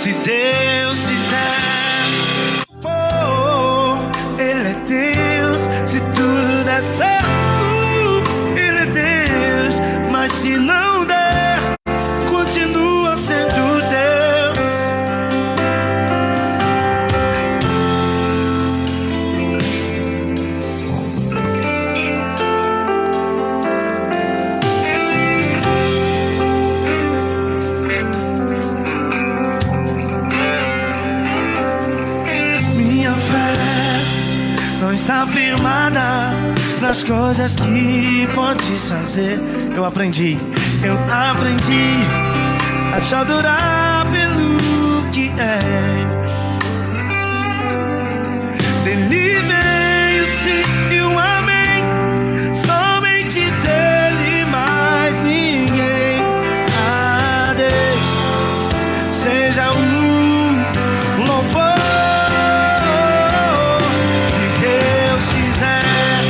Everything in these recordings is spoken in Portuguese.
Se Deus quiser, Ele é Deus. Se tudo der certo, Ele é Deus. Mas se não der, continua sendo Deus. Minha fé não está firmada nas coisas que podes fazer. Eu aprendi a te adorar pelo que és. Dele vem o sim e o amém, somente dele, mais ninguém. A Deus seja o louvor. Se Deus quiser,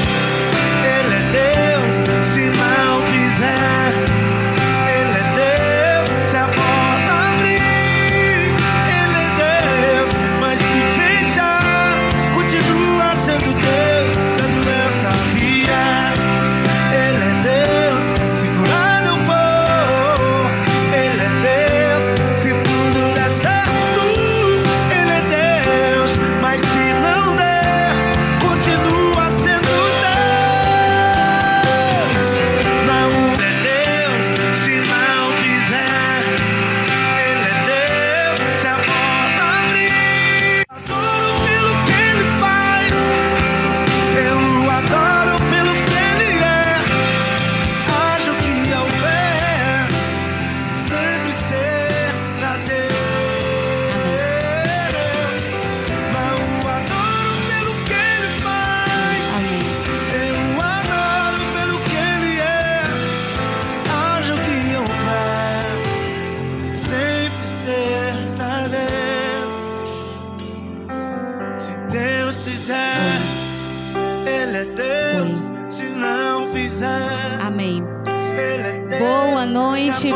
Ele é Deus. Se não fizer, Ele é Deus. Se a porta abrir, Ele é Deus. Mas se fechar, continua sendo Deus. Se a doença vier, Ele é Deus. Se curar não for, Ele é Deus. Se tudo der certo, Ele é Deus. Mas se não der, continua sendo Deus. Não é Deus. Se não fizer, Ele é Deus. Se a porta abrir, adoro pelo que Ele faz. Eu o adoro pelo que Ele é. Haja o que houver, sempre será Deus. Mas eu adoro pelo que Ele faz. Eu o adoro pelo que Ele é. Haja o que houver, sempre será Deus. Se Deus fizer, Ele é Deus. Se não fizer, Amém. Ele é Deus.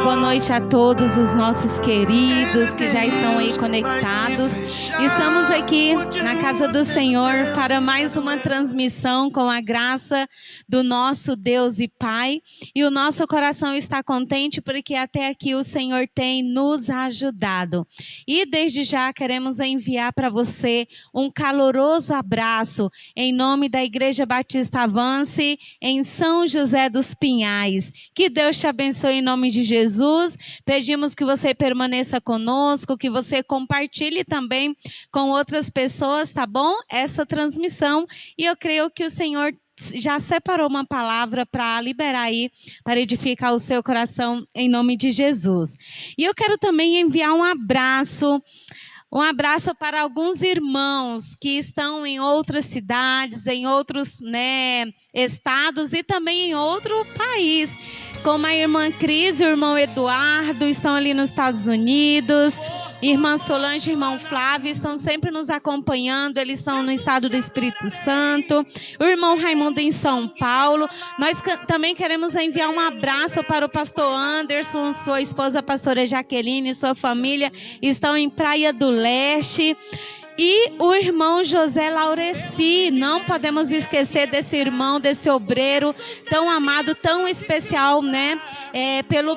Boa noite a todos os nossos queridos que já estão aí conectados. Estamos aqui na casa do Senhor para mais uma transmissão com a graça do nosso Deus e Pai. E o nosso coração está contente porque até aqui o Senhor tem nos ajudado. E desde já queremos enviar para você um caloroso abraço em nome da Igreja Batista Avance em São José dos Pinhais. Que Deus te abençoe em nome de Jesus. Pedimos que você permaneça conosco, que você compartilhe também com outras pessoas, tá bom? Essa transmissão. E eu creio que o Senhor já separou uma palavra para liberar aí, para edificar o seu coração em nome de Jesus. E eu quero também enviar um abraço para alguns irmãos que estão em outras cidades, em outros estados e também em outro país. Como a irmã Cris e o irmão Eduardo estão ali nos Estados Unidos. Irmã Solange e irmão Flávio estão sempre nos acompanhando. Eles estão no estado do Espírito Santo. O irmão Raimundo em São Paulo. Nós também queremos enviar um abraço para o pastor Anderson, sua esposa a pastora Jaqueline e sua família estão em Praia do Leste. E o irmão José Laureci, não podemos esquecer desse irmão, desse obreiro tão amado, tão especial,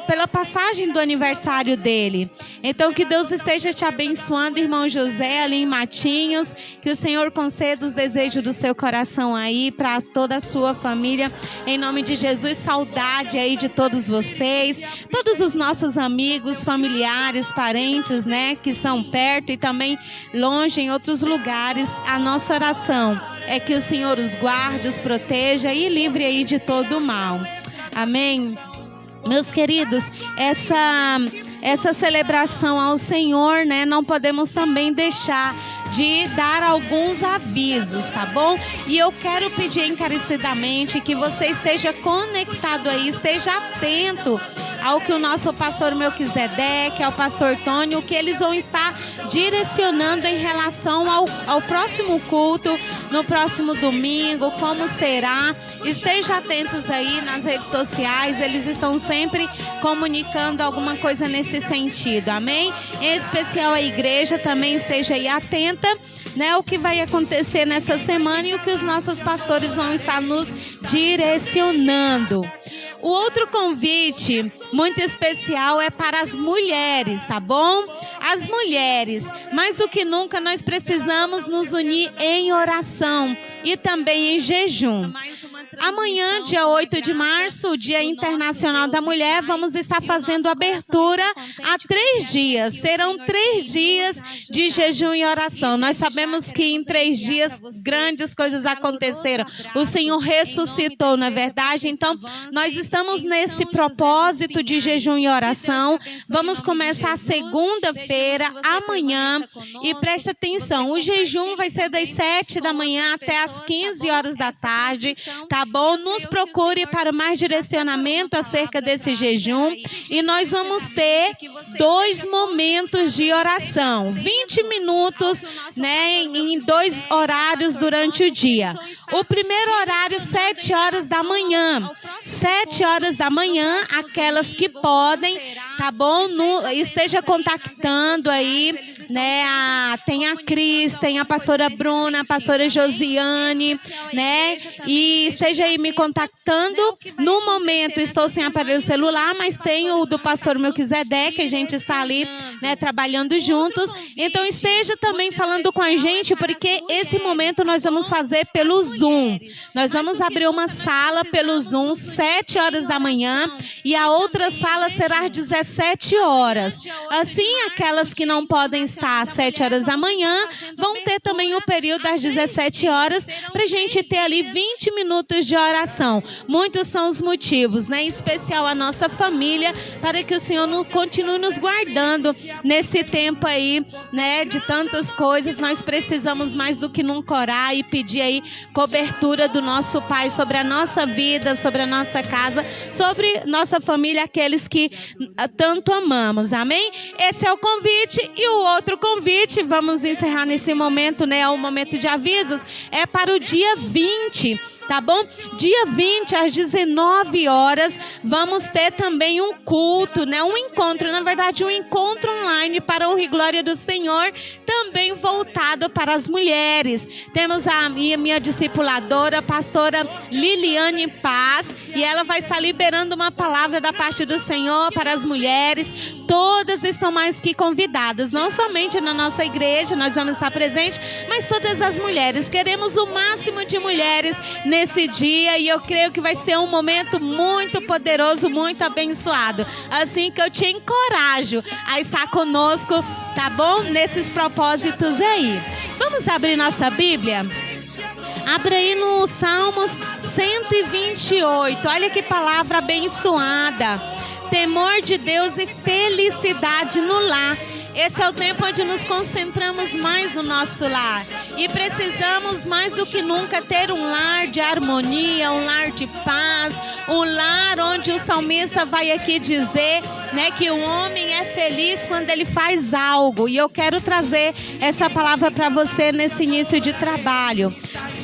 pela passagem do aniversário dele. Então que Deus esteja te abençoando, irmão José, ali em Matinhos, que o Senhor conceda os desejos do seu coração aí para toda a sua família, em nome de Jesus. Saudade aí de todos vocês, todos os nossos amigos, familiares, parentes, que estão perto e também longe em outros lugares. A nossa oração é que o Senhor os guarde, os proteja e livre aí de todo o mal. Amém. Meus queridos, essa celebração ao Senhor, não podemos também deixar de dar alguns avisos, tá bom? E eu quero pedir encarecidamente que você esteja conectado aí, esteja atento ao que o nosso pastor Melquisedeque, ao pastor Tony, o que eles vão estar direcionando em relação ao próximo culto, no próximo domingo, como será. Esteja atentos aí nas redes sociais, eles estão sempre comunicando alguma coisa nesse sentido, amém? Em especial a igreja também esteja aí atenta, né, o que vai acontecer nessa semana e o que os nossos pastores vão estar nos direcionando. O outro convite muito especial é para as mulheres, tá bom? As mulheres, mais do que nunca, nós precisamos nos unir em oração e também em jejum. Amanhã, dia 8 de março, o Dia Internacional da Mulher, vamos estar fazendo abertura há 3 dias. Serão 3 dias de jejum e oração. Nós sabemos que em 3 dias grandes coisas aconteceram. O Senhor ressuscitou, não é verdade? Então, nós estamos nesse propósito de jejum e oração. Vamos começar segunda-feira, amanhã. E preste atenção, o jejum vai ser das 7 da manhã até as 15 horas da tarde, tá bom? Nos procure para mais direcionamento acerca desse jejum. E nós vamos ter 2 momentos de oração, 20 minutos, né, em 2 horários durante o dia. O primeiro horário, 7 horas da manhã. 7 horas da manhã, aquelas que podem, tá bom? Esteja contactando aí, né? Tem a Cris, tem a pastora Bruna, a pastora Josiane, né? E esteja aí me contactando. No momento estou sem aparelho celular, mas tenho o do pastor Melquisedeque, a gente está ali, né, trabalhando juntos. Então esteja também falando com a gente, porque esse momento nós vamos fazer pelo Zoom. Nós vamos abrir uma sala pelo Zoom, 7 horas da manhã, e a outra sala será às 17 horas. Assim, aquelas que não podem estar às 7 horas da manhã, vão ter também o período das 17 horas, para a gente ter ali 20 minutos de oração. Muitos são os motivos, né? Em especial a nossa família, para que o Senhor continue nos guardando nesse tempo aí, né? De tantas coisas, nós precisamos mais do que nunca orar e pedir aí cobertura do nosso Pai sobre a nossa vida, sobre a nossa casa, sobre nossa família, aqueles que tanto amamos, amém? Esse é o convite. E o outro convite, vamos encerrar nesse momento, né? O momento de avisos, é para o dia 20. Tá bom? Dia 20, às 19 horas, vamos ter também um culto, né? Um encontro, na verdade, um encontro online para a honra e glória do Senhor, também voltado para as mulheres. Temos a minha discipuladora, a pastora Liliane Paz, e ela vai estar liberando uma palavra da parte do Senhor para as mulheres. Todas estão mais que convidadas, não somente na nossa igreja, nós vamos estar presentes, mas todas as mulheres. Queremos o máximo de mulheres nesse dia, e eu creio que vai ser um momento muito poderoso, muito abençoado. Assim que eu te encorajo a estar conosco, tá bom? Nesses propósitos aí. Vamos abrir nossa Bíblia? Abra aí no Salmos 128. Olha que palavra abençoada. Temor de Deus e felicidade no lar. Esse é o tempo onde nos concentramos mais no nosso lar. E precisamos mais do que nunca ter um lar de harmonia, um lar de paz, um lar onde o salmista vai aqui dizer, né, que o homem é feliz quando ele faz algo. E eu quero trazer essa palavra para você nesse início de trabalho.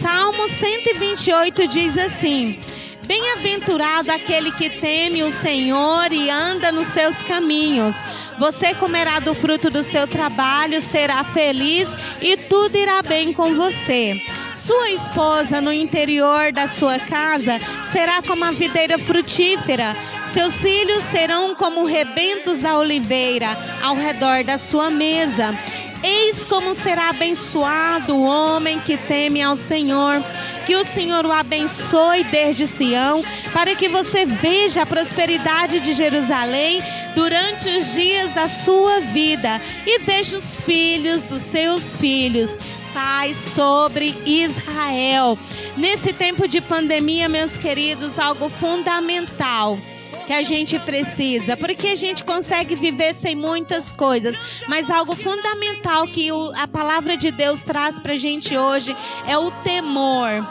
Salmo 128 diz assim: bem-aventurado aquele que teme o Senhor e anda nos seus caminhos. Você comerá do fruto do seu trabalho, será feliz e tudo irá bem com você. Sua esposa no interior da sua casa será como a videira frutífera. Seus filhos serão como rebentos da oliveira ao redor da sua mesa. Eis como será abençoado o homem que teme ao Senhor. Que o Senhor o abençoe desde Sião, para que você veja a prosperidade de Jerusalém durante os dias da sua vida e veja os filhos dos seus filhos. Paz sobre Israel. Nesse tempo de pandemia, meus queridos, algo fundamental que a gente precisa, porque a gente consegue viver sem muitas coisas, mas algo fundamental que a palavra de Deus traz para a gente hoje é o temor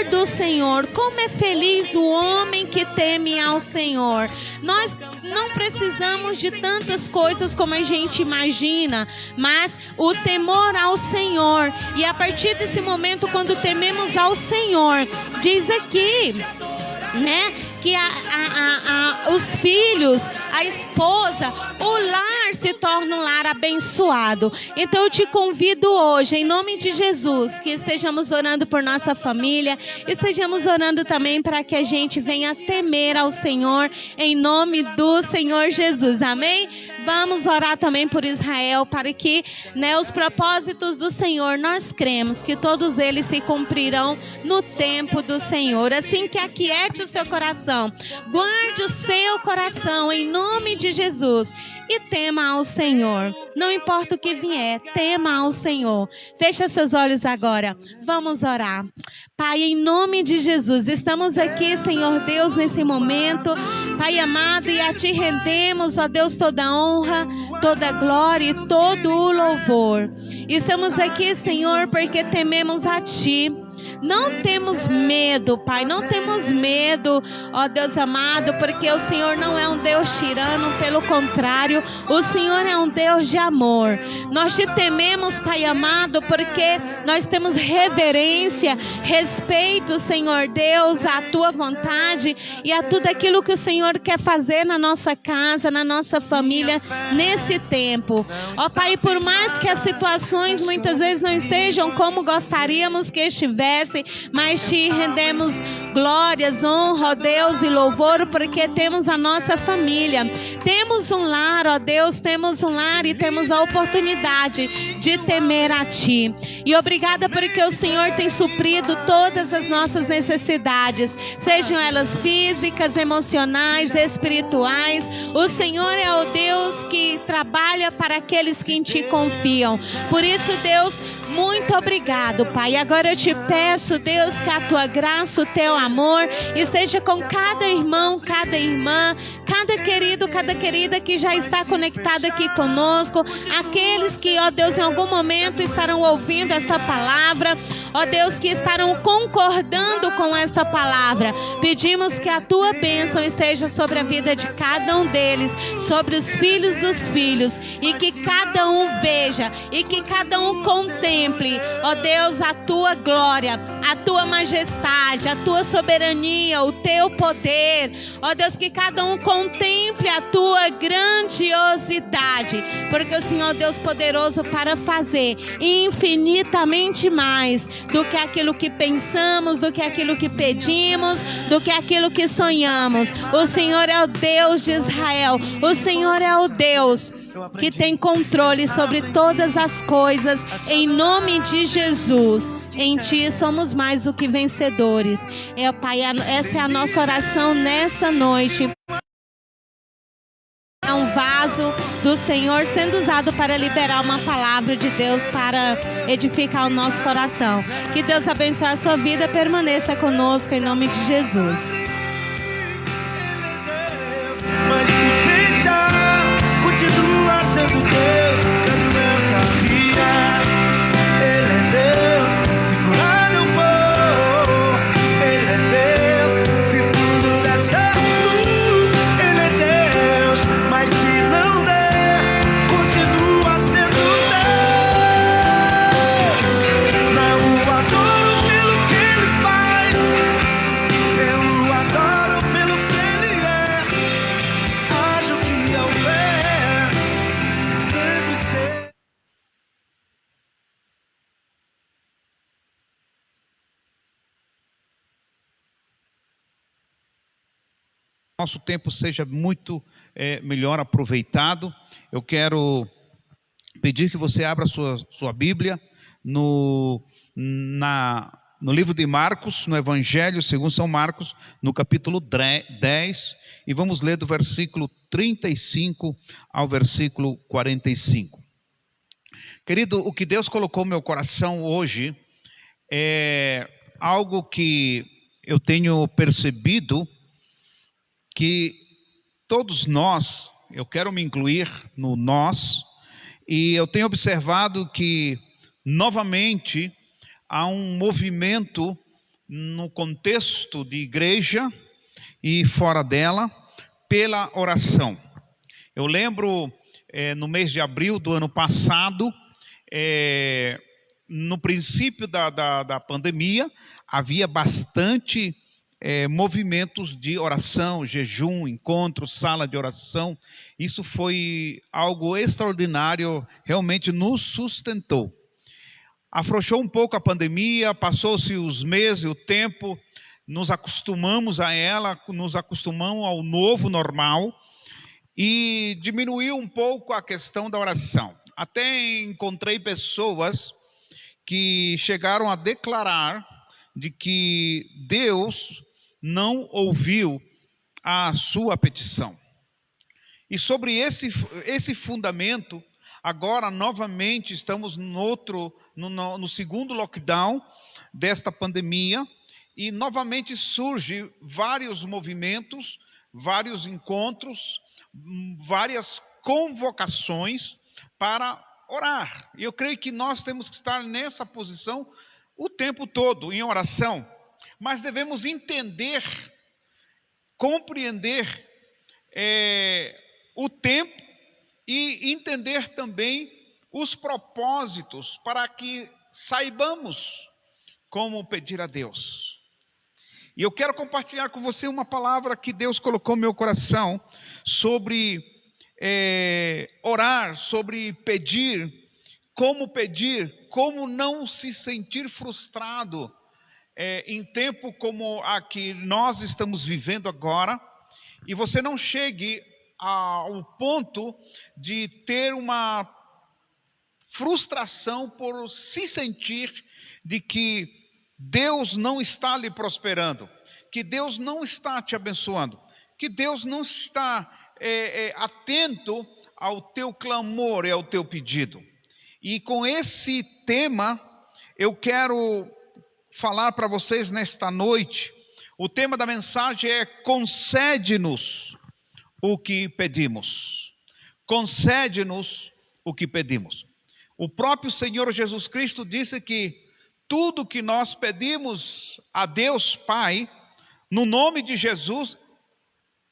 do Senhor. Como é feliz o homem que teme ao Senhor. Nós não precisamos de tantas coisas como a gente imagina, mas o temor ao Senhor, e a partir desse momento, quando tememos ao Senhor, diz aqui, né, que os filhos, a esposa, o lar se torna um lar abençoado. Então eu te convido hoje, em nome de Jesus, que estejamos orando por nossa família, estejamos orando também para que a gente venha temer ao Senhor, em nome do Senhor Jesus, amém? Vamos orar também por Israel, para que, né, os propósitos do Senhor, nós cremos que todos eles se cumprirão no tempo do Senhor. Assim que aquiete o seu coração, guarde o seu coração em nome de Jesus e tema ao Senhor. Não importa o que vier, tema ao Senhor. Fecha seus olhos agora. Vamos orar. Pai, em nome de Jesus, estamos aqui, Senhor Deus, nesse momento, Pai amado, e a Ti rendemos, ó Deus, toda honra, toda glória e todo o louvor. Estamos aqui, Senhor, porque tememos a Ti. Não temos medo, Pai, não temos medo, ó Deus amado, porque o Senhor não é um Deus tirano, pelo contrário, o Senhor é um Deus de amor. Nós te tememos, Pai amado, porque nós temos reverência, respeito, Senhor Deus, à Tua vontade e a tudo aquilo que o Senhor quer fazer na nossa casa, na nossa família, nesse tempo. Ó Pai, por mais que as situações muitas vezes não estejam como gostaríamos que estivessem, mas te rendemos glórias, honra, ó Deus, e louvor, porque temos a nossa família, temos um lar, ó Deus, temos um lar e temos a oportunidade de temer a Ti. E obrigada porque o Senhor tem suprido todas as nossas necessidades, sejam elas físicas, emocionais, espirituais. O Senhor é o Deus que trabalha para aqueles que em Ti confiam. Por isso, Deus, muito obrigado, Pai. Agora eu te peço, Deus, que a Tua graça, o Teu amor esteja com cada irmão, cada irmã, cada querido, cada querida que já está conectado aqui conosco, aqueles que, ó Deus, em algum momento estarão ouvindo esta palavra, ó Deus, que estarão concordando com esta palavra. Pedimos que a Tua bênção esteja sobre a vida de cada um deles, sobre os filhos dos filhos, e que cada um veja, e que cada um contemple, ó Deus, a Tua glória, a Tua majestade, a Tua soberania, o Teu poder, ó Deus, que cada um contemple a Tua grandiosidade, porque o Senhor é Deus poderoso para fazer infinitamente mais do que aquilo que pensamos, do que aquilo que pedimos, do que aquilo que sonhamos. O Senhor é o Deus de Israel, o Senhor é o Deus que tem controle sobre todas as coisas, em nome de Jesus. Em Ti somos mais do que vencedores. Pai, essa é a nossa oração nessa noite. É um vaso do Senhor sendo usado para liberar uma palavra de Deus para edificar o nosso coração. Que Deus abençoe a sua vida, permaneça conosco em nome de Jesus. Mas se fechar, continua sendo Deus, sendo nessa vida. Ele é Deus, se curar não for. Ele é Deus, se tudo der certo. Ele é Deus, mas se não der, continua sendo Deus. Não o adoro pelo que Ele faz, eu o adoro pelo que Ele é. Acho que houver, sempre ser. Nosso tempo seja muito melhor aproveitado. Eu quero pedir que você abra sua Bíblia no livro de Marcos, no Evangelho segundo São Marcos, no capítulo 10, e vamos ler do versículo 35 ao versículo 45. Querido, o que Deus colocou no meu coração hoje é algo que eu tenho percebido que todos nós, eu quero me incluir no nós, e eu tenho observado que, novamente, há um movimento no contexto de igreja e fora dela, pela oração. Eu lembro, no mês de abril do ano passado, no princípio da pandemia, havia bastante movimentos de oração, jejum, encontro, sala de oração. Isso foi algo extraordinário, realmente nos sustentou. Afrouxou um pouco a pandemia, passou-se os meses, o tempo, nos acostumamos a ela, nos acostumamos ao novo normal e diminuiu um pouco a questão da oração. Até encontrei pessoas que chegaram a declarar de que Deus não ouviu a sua petição. E sobre esse fundamento, agora novamente estamos no segundo lockdown desta pandemia, e novamente surgem vários movimentos, vários encontros, várias convocações para orar. E eu creio que nós temos que estar nessa posição o tempo todo, em oração. Mas devemos entender, compreender o tempo e entender também os propósitos para que saibamos como pedir a Deus. E eu quero compartilhar com você uma palavra que Deus colocou no meu coração sobre orar, sobre pedir, como não se sentir frustrado em tempo como a que nós estamos vivendo agora, e você não chegue ao ponto de ter uma frustração por se sentir de que Deus não está lhe prosperando, que Deus não está te abençoando, que Deus não está atento ao teu clamor e ao teu pedido. E com esse tema, eu quero falar para vocês nesta noite. O tema da mensagem é: concede-nos o que pedimos. Concede-nos o que pedimos. O próprio Senhor Jesus Cristo disse que tudo que nós pedimos a Deus Pai, no nome de Jesus,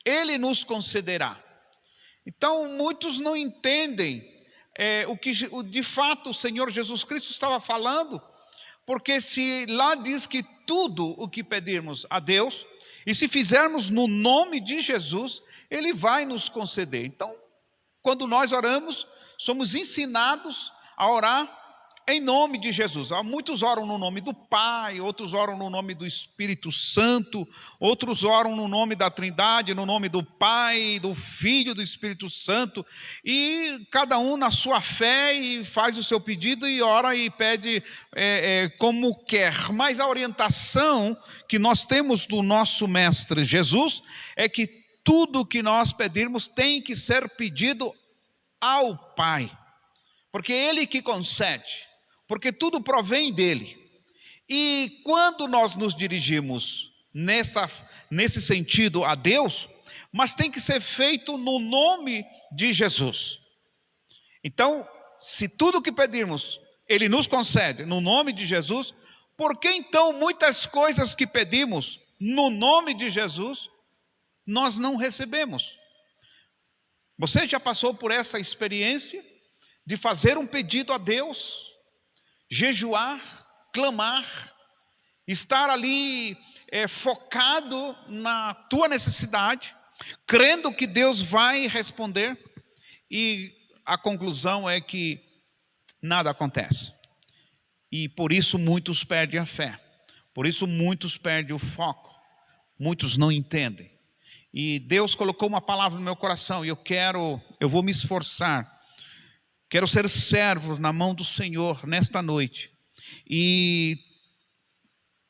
Ele nos concederá. Então, muitos não entendem o que de fato o Senhor Jesus Cristo estava falando, porque se lá diz que tudo o que pedirmos a Deus, e se fizermos no nome de Jesus, Ele vai nos conceder. Então, quando nós oramos, somos ensinados a orar em nome de Jesus. Muitos oram no nome do Pai, outros oram no nome do Espírito Santo, outros oram no nome da Trindade, no nome do Pai, do Filho, do Espírito Santo, e cada um na sua fé e faz o seu pedido e ora e pede como quer. Mas a orientação que nós temos do nosso Mestre Jesus é que tudo que nós pedirmos tem que ser pedido ao Pai, porque é Ele que concede, porque tudo provém dEle. E quando nós nos dirigimos nesse sentido a Deus, mas tem que ser feito no nome de Jesus. Então, se tudo que pedirmos, Ele nos concede no nome de Jesus, por que então muitas coisas que pedimos no nome de Jesus, nós não recebemos? Você já passou por essa experiência de fazer um pedido a Deus, jejuar, clamar, estar ali focado na tua necessidade, crendo que Deus vai responder, e a conclusão é que nada acontece? E por isso muitos perdem a fé, por isso muitos perdem o foco, muitos não entendem. E Deus colocou uma palavra no meu coração, e eu vou me esforçar, quero ser servo na mão do Senhor nesta noite, e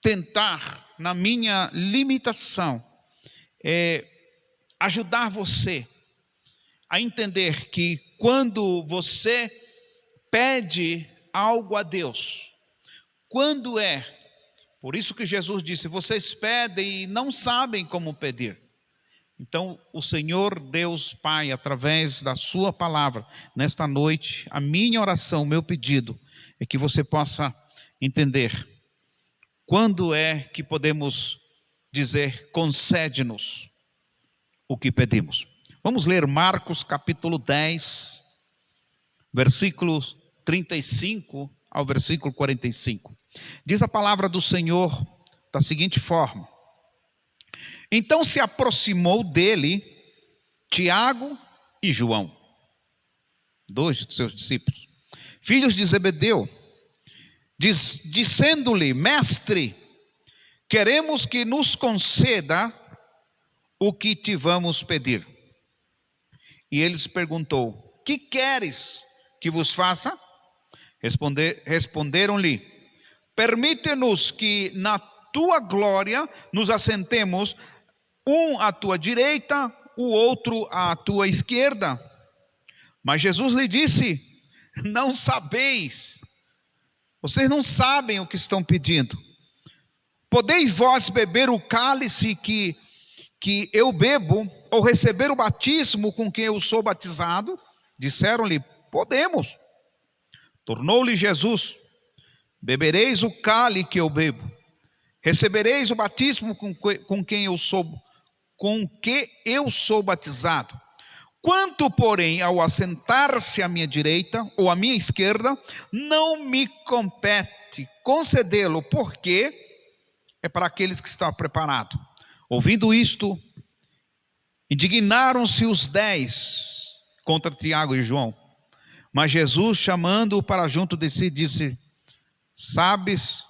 tentar, na minha limitação, ajudar você a entender que quando você pede algo a Deus, por isso que Jesus disse: vocês pedem e não sabem como pedir. Então, o Senhor Deus Pai, através da sua palavra, nesta noite, a minha oração, o meu pedido, é que você possa entender quando é que podemos dizer, concede-nos o que pedimos. Vamos ler Marcos capítulo 10, versículos 35 ao versículo 45. Diz a palavra do Senhor da seguinte forma: então se aproximou dele Tiago e João, dois de seus discípulos, filhos de Zebedeu, dizendo-lhe: mestre, queremos que nos conceda o que te vamos pedir. E eles perguntou: que queres que vos faça? Responderam-lhe: permite-nos que na tua glória nos assentemos, um à tua direita, o outro à tua esquerda. Mas Jesus lhe disse: não sabeis, vocês não sabem o que estão pedindo. Podeis vós beber o cálice que eu bebo, ou receber o batismo com que eu sou batizado? Disseram-lhe: podemos. Tornou-lhe Jesus: bebereis o cálice que eu bebo, recebereis o batismo com que eu sou batizado. Quanto, porém, ao assentar-se à minha direita ou à minha esquerda, não me compete concedê-lo, porque é para aqueles que estão preparados. Ouvindo isto, indignaram-se os 10 contra Tiago e João. Mas Jesus, chamando-o para junto de si, disse: sabeis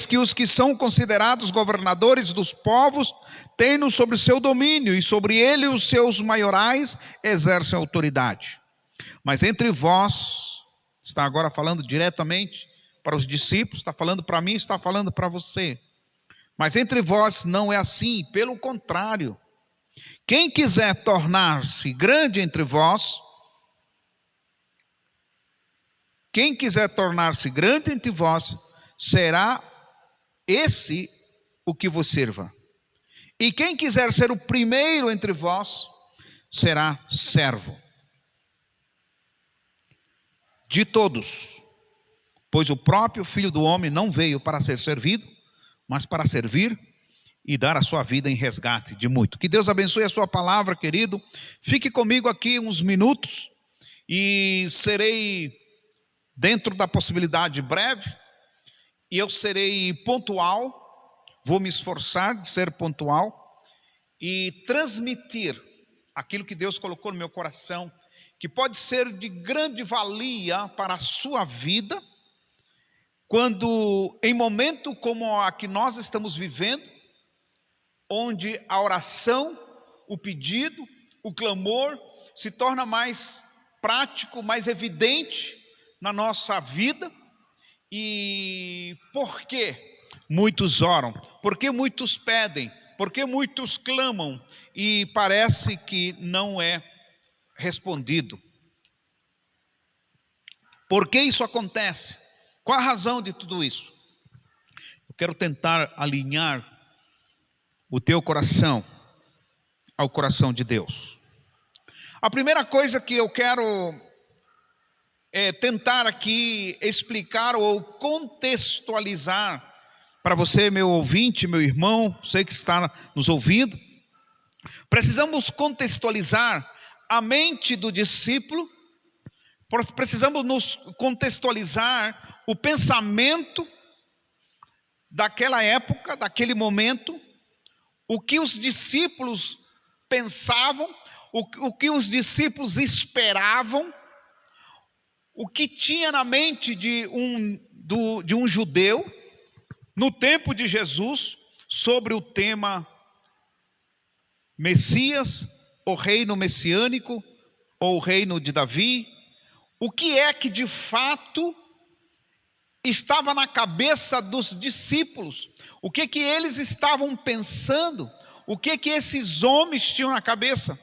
que os que são considerados governadores dos povos têm-no sobre seu domínio, e sobre ele os seus maiorais exercem autoridade. Mas entre vós, está agora falando diretamente para os discípulos, está falando para mim, está falando para você. Mas entre vós não é assim, pelo contrário. Quem quiser tornar-se grande entre vós, será esse o que vos sirva. E quem quiser ser o primeiro entre vós, será servo de todos. Pois o próprio Filho do Homem não veio para ser servido, mas para servir e dar a sua vida em resgate de muito. Que Deus abençoe a sua palavra, querido. Fique comigo aqui uns minutos e serei, dentro da possibilidade breve, e eu serei pontual, vou me esforçar de ser pontual e transmitir aquilo que Deus colocou no meu coração, que pode ser de grande valia para a sua vida, quando em momento como a que nós estamos vivendo, onde a oração, o pedido, o clamor se torna mais prático, mais evidente na nossa vida. E por que muitos oram? Por que muitos pedem? Por que muitos clamam? E parece que não é respondido. Por que isso acontece? Qual a razão de tudo isso? Eu quero tentar alinhar o teu coração ao coração de Deus. A primeira coisa que eu quero tentar aqui explicar ou contextualizar para você, meu ouvinte, meu irmão, você que está nos ouvindo, precisamos contextualizar a mente do discípulo, precisamos nos contextualizar o pensamento daquela época, daquele momento, o que os discípulos pensavam, o que os discípulos esperavam, o que tinha na mente de um judeu, no tempo de Jesus, sobre o tema Messias, o reino messiânico, ou o reino de Davi. O que é que de fato estava na cabeça dos discípulos? O que que eles estavam pensando? O que que esses homens tinham na cabeça?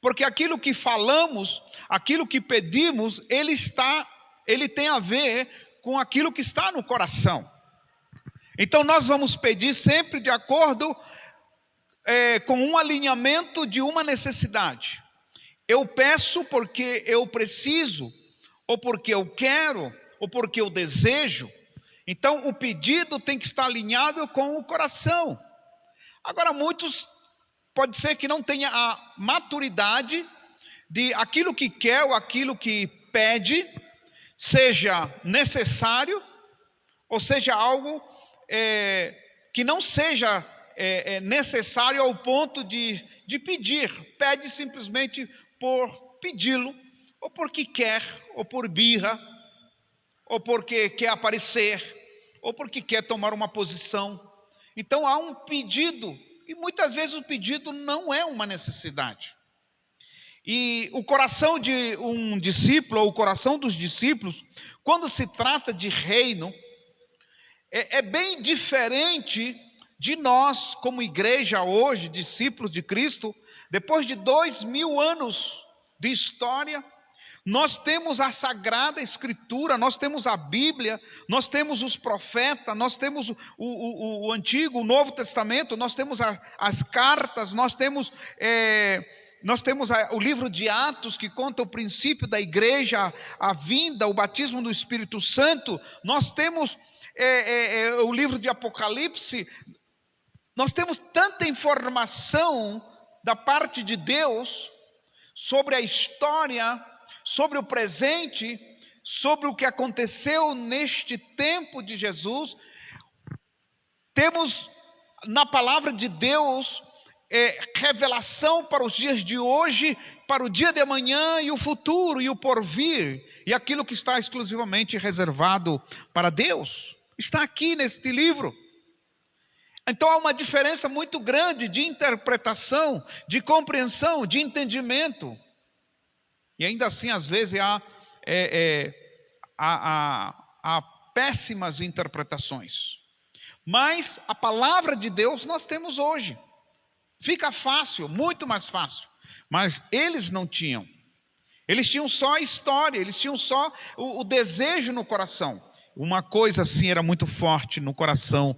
Porque aquilo que falamos, aquilo que pedimos, ele tem a ver com aquilo que está no coração. Então nós vamos pedir sempre de acordo com um alinhamento de uma necessidade. Eu peço porque eu preciso, ou porque eu quero, ou porque eu desejo. Então o pedido tem que estar alinhado com o coração. Agora muitos, pode ser que não tenha a maturidade de aquilo que quer ou aquilo que pede, seja necessário, ou seja algo que não seja necessário ao ponto de pedir. Pede simplesmente por pedi-lo, ou porque quer, ou por birra, ou porque quer aparecer, ou porque quer tomar uma posição. Então há um pedido, e muitas vezes o pedido não é uma necessidade. E o coração de um discípulo, ou o coração dos discípulos, quando se trata de reino, é bem diferente de nós, como igreja hoje, discípulos de Cristo. Depois de 2000 anos de história, nós temos a Sagrada Escritura, nós temos a Bíblia, nós temos os profetas, nós temos o Antigo, o Novo Testamento, nós temos as cartas, nós temos o livro de Atos, que conta o princípio da igreja, a vinda, o batismo do Espírito Santo. Nós temos o livro de Apocalipse. Nós temos tanta informação da parte de Deus sobre a história, sobre o presente, sobre o que aconteceu neste tempo de Jesus. Temos na palavra de Deus revelação para os dias de hoje, para o dia de amanhã e o futuro e o porvir, e aquilo que está exclusivamente reservado para Deus está aqui neste livro. Então há uma diferença muito grande de interpretação, de compreensão, de entendimento. E ainda assim, às vezes, há péssimas interpretações. Mas a palavra de Deus nós temos hoje. Fica fácil, muito mais fácil. Mas eles não tinham. Eles tinham só a história, eles tinham só o desejo no coração. Uma coisa assim era muito forte no coração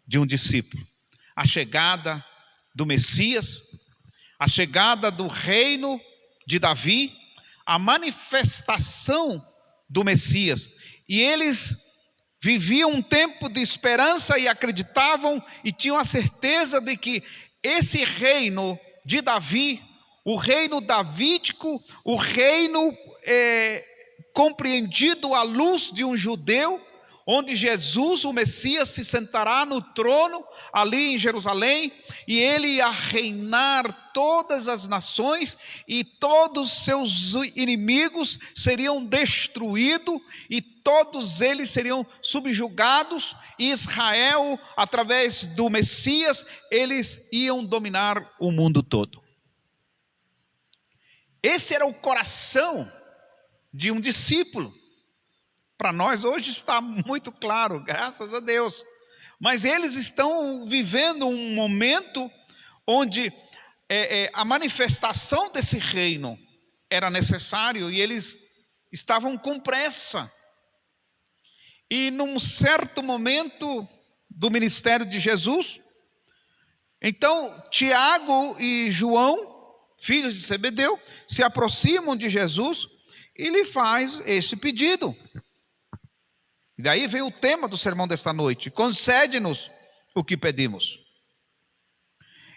de um discípulo: a chegada do Messias, a chegada do reino de Davi, a manifestação do Messias. E eles viviam um tempo de esperança e acreditavam e tinham a certeza de que esse reino de Davi, o reino davídico, o reino compreendido à luz de um judeu, onde Jesus, o Messias, se sentará no trono ali em Jerusalém, e ele ia reinar todas as nações, e todos os seus inimigos seriam destruídos, e todos eles seriam subjugados, e Israel, através do Messias, eles iam dominar o mundo todo. Esse era o coração de um discípulo. Para nós hoje está muito claro, graças a Deus. Mas eles estão vivendo um momento onde a manifestação desse reino era necessário, e eles estavam com pressa. E num certo momento do ministério de Jesus, então Tiago e João, filhos de Zebedeu, se aproximam de Jesus e lhe faz esse pedido. E daí vem o tema do sermão desta noite: concede-nos o que pedimos.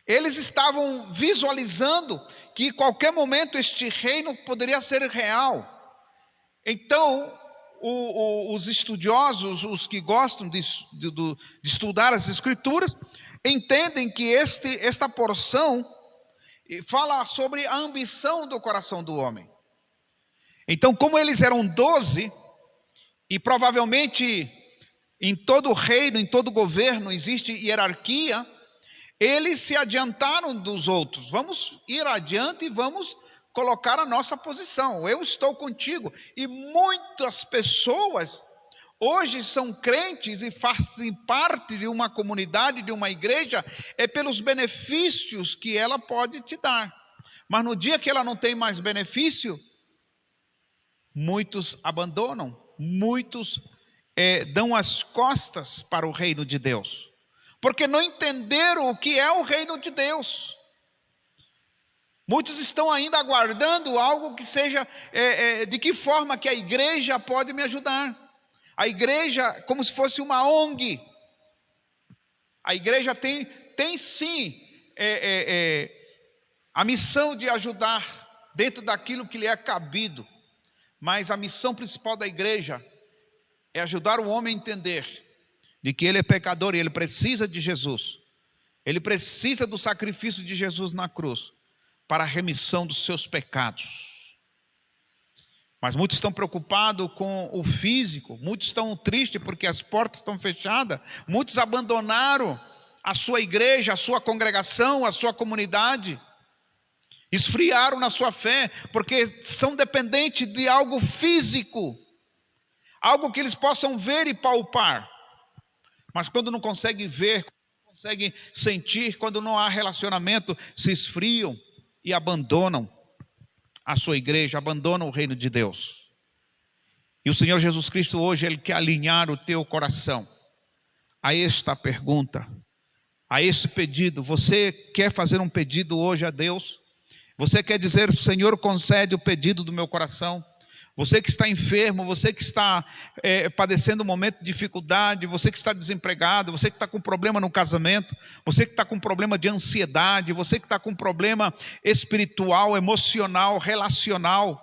Eles estavam visualizando que em qualquer momento este reino poderia ser real. Então, os estudiosos, os que gostam de estudar as Escrituras, entendem que esta porção fala sobre a ambição do coração do homem. Então, como eles eram 12, e provavelmente em todo reino, em todo governo existe hierarquia, eles se adiantaram dos outros. Vamos ir adiante e vamos colocar a nossa posição. Eu estou contigo. E muitas pessoas hoje são crentes e fazem parte de uma comunidade, de uma igreja, pelos benefícios que ela pode te dar. Mas no dia que ela não tem mais benefício, muitos abandonam, muitos dão as costas para o reino de Deus. porque não entenderam o que é o reino de Deus. Muitos estão ainda aguardando algo que seja, de que forma que a igreja pode me ajudar. A igreja como se fosse uma ONG. A igreja tem sim a missão de ajudar dentro daquilo que lhe é cabido. Mas a missão principal da igreja é ajudar o homem a entender de que ele é pecador e ele precisa de Jesus. Ele precisa do sacrifício de Jesus na cruz para a remissão dos seus pecados. Mas muitos estão preocupados com o físico, muitos estão tristes porque as portas estão fechadas, muitos abandonaram a sua igreja, a sua congregação, a sua comunidade, esfriaram na sua fé, porque são dependentes de algo físico, algo que eles possam ver e palpar. Mas quando não conseguem ver, não conseguem sentir, quando não há relacionamento, se esfriam e abandonam a sua igreja, abandonam o reino de Deus. E o Senhor Jesus Cristo hoje, Ele quer alinhar o teu coração a esta pergunta, a este pedido. Você quer fazer um pedido hoje a Deus? Você quer dizer: Senhor, concede o pedido do meu coração? Você que está enfermo, você que está padecendo um momento de dificuldade, você que está desempregado, você que está com problema no casamento, você que está com problema de ansiedade, você que está com problema espiritual, emocional, relacional.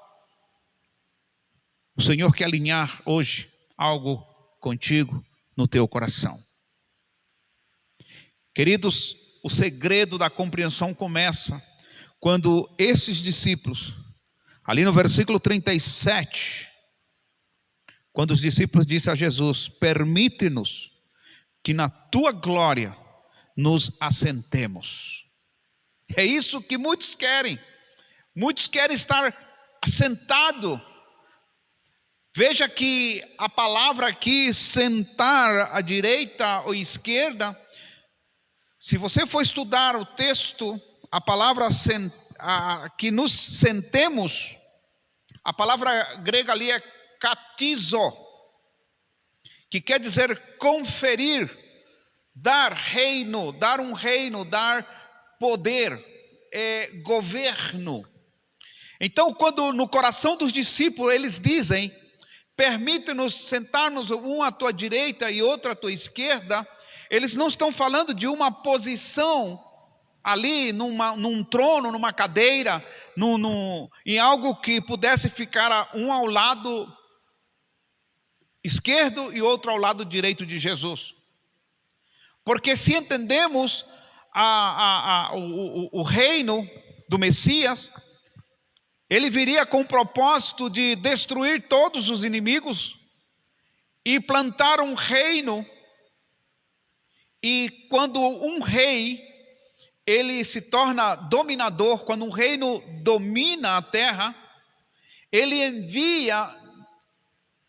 O Senhor quer alinhar hoje algo contigo no teu coração. Queridos, o segredo da compreensão começa quando esses discípulos, ali no versículo 37, quando os discípulos disseram a Jesus: permite-nos que na tua glória nos assentemos. É isso que muitos querem estar assentado. Veja que a palavra aqui, sentar à direita ou esquerda, se você for estudar o texto, a palavra que nos sentemos, a palavra grega ali é katizo, que quer dizer conferir, dar reino, dar um reino, dar poder, governo. Então, quando no coração dos discípulos eles dizem: permite-nos sentar-nos um à tua direita e outro à tua esquerda, eles não estão falando de uma posição ali num trono, numa cadeira, em algo que pudesse ficar um ao lado esquerdo e outro ao lado direito de Jesus. Porque se entendemos o reino do Messias, ele viria com o propósito de destruir todos os inimigos e plantar um reino. E quando um rei ele se torna dominador, quando um reino domina a terra, ele envia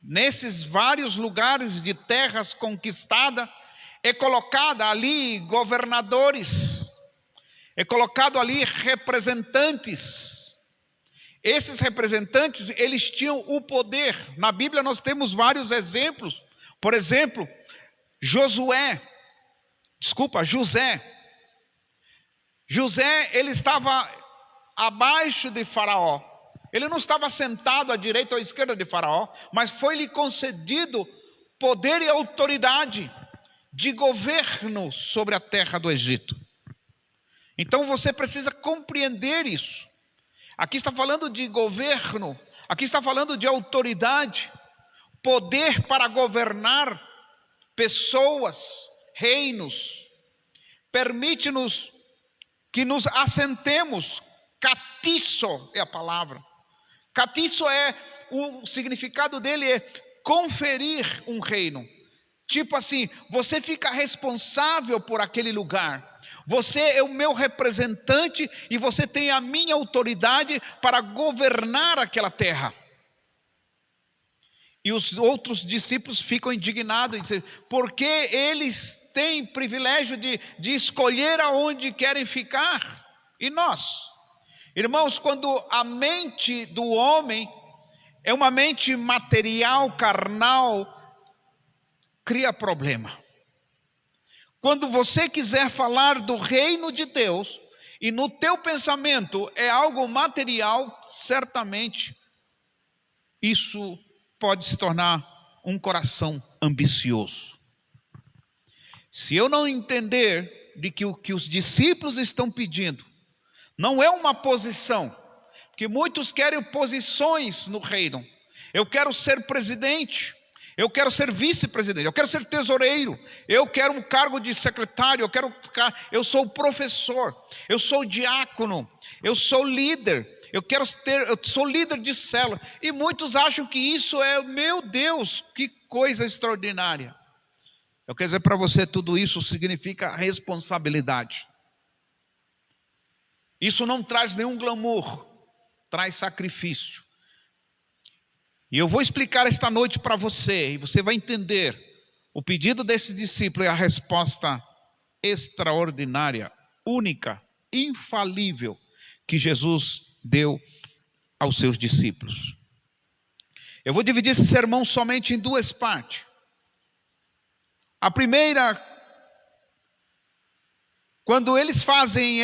nesses vários lugares de terras conquistadas, é colocada ali governadores, é colocado ali representantes. Esses representantes, eles tinham o poder. Na Bíblia nós temos vários exemplos. Por exemplo, José. José, ele estava abaixo de Faraó. Ele não estava sentado à direita ou à esquerda de Faraó, mas foi-lhe concedido poder e autoridade de governo sobre a terra do Egito. Então você precisa compreender isso. Aqui está falando de governo, aqui está falando de autoridade, poder para governar pessoas, reinos. Permite-nos que nos assentemos. Catiço é a palavra. Catiço o significado dele é conferir um reino. Tipo assim, você fica responsável por aquele lugar. Você é o meu representante e você tem a minha autoridade para governar aquela terra. E os outros discípulos ficam indignados e dizem: porque eles têm privilégio de escolher aonde querem ficar, e nós? Irmãos, quando a mente do homem é uma mente material, carnal, cria problema. Quando você quiser falar do reino de Deus, e no teu pensamento é algo material, certamente isso pode se tornar um coração ambicioso. Se eu não entender de que o que os discípulos estão pedindo não é uma posição, porque muitos querem posições no reino. Eu quero ser presidente, eu quero ser vice-presidente, eu quero ser tesoureiro, eu quero um cargo de secretário, eu sou professor, eu sou diácono, eu sou líder, eu sou líder de célula. E muitos acham que isso é, meu Deus, que coisa extraordinária. Eu quero dizer para você, tudo isso significa responsabilidade. Isso não traz nenhum glamour, traz sacrifício. E eu vou explicar esta noite para você, e você vai entender o pedido desse discípulo e a resposta extraordinária, única, infalível, que Jesus deu aos seus discípulos. Eu vou dividir esse sermão somente em duas partes. A primeira, quando eles fazem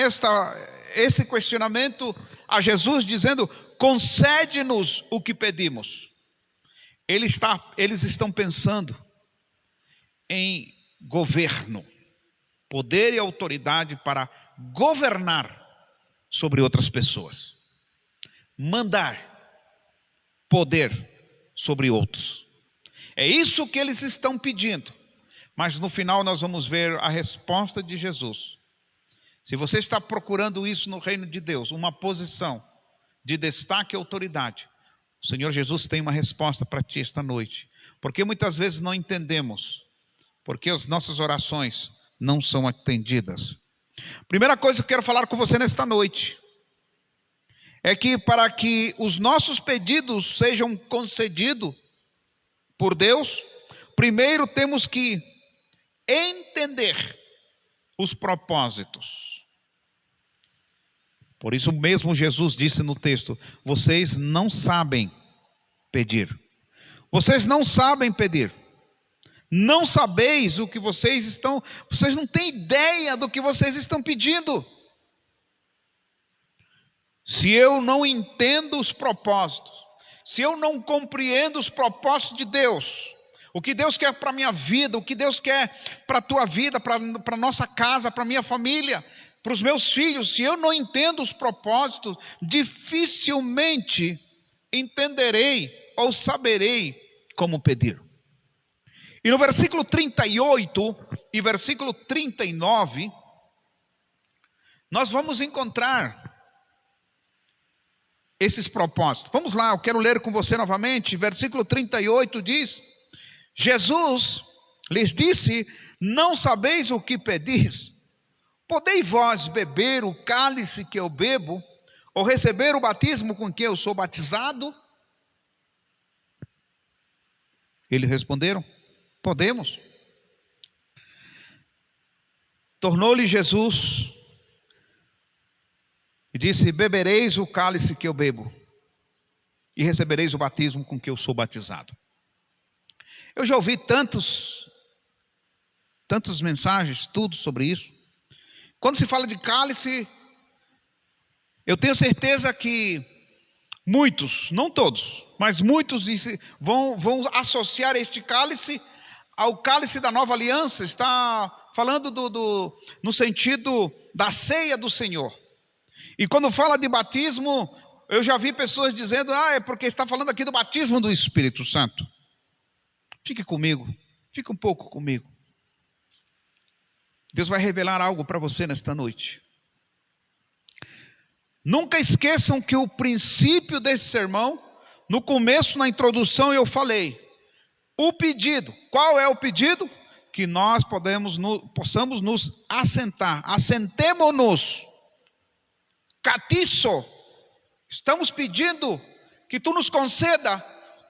esse questionamento a Jesus, dizendo: concede-nos o que pedimos. Eles estão pensando em governo, poder e autoridade para governar sobre outras pessoas, mandar poder sobre outros. É isso que eles estão pedindo. Mas no final nós vamos ver a resposta de Jesus. Se você está procurando isso no reino de Deus, uma posição de destaque e autoridade, o Senhor Jesus tem uma resposta para ti esta noite. Porque muitas vezes não entendemos, porque as nossas orações não são atendidas. Primeira coisa que eu quero falar com você nesta noite é que para que os nossos pedidos sejam concedidos por Deus, primeiro temos que entender os propósitos. Por isso mesmo Jesus disse no texto: vocês não sabem pedir. Vocês não sabem pedir. Não sabeis o que vocês não têm ideia do que vocês estão pedindo. Se eu não entendo os propósitos, se eu não compreendo os propósitos de Deus, o que Deus quer para a minha vida, o que Deus quer para a tua vida, para a nossa casa, para a minha família, para os meus filhos, se eu não entendo os propósitos, dificilmente entenderei ou saberei como pedir. E no versículo 38 e versículo 39, nós vamos encontrar esses propósitos. Vamos lá, eu quero ler com você novamente. Versículo 38 diz: Jesus lhes disse: não sabeis o que pedis? Podeis vós beber o cálice que eu bebo, ou receber o batismo com que eu sou batizado? Eles responderam: podemos. Tornou-lhe Jesus e disse: bebereis o cálice que eu bebo, e recebereis o batismo com que eu sou batizado. Eu já ouvi tantas mensagens, tudo sobre isso. Quando se fala de cálice, eu tenho certeza que muitos, não todos, mas muitos vão associar este cálice ao cálice da nova aliança. Está falando no sentido da ceia do Senhor. E quando fala de batismo, eu já vi pessoas dizendo: é porque está falando aqui do batismo do Espírito Santo. Fique comigo, fique um pouco comigo. Deus vai revelar algo para você nesta noite. Nunca esqueçam que o princípio desse sermão, no começo, na introdução, eu falei: o pedido. Qual é o pedido? Que nós possamos nos assentar. Assentemo-nos. Catiço. Estamos pedindo que tu nos conceda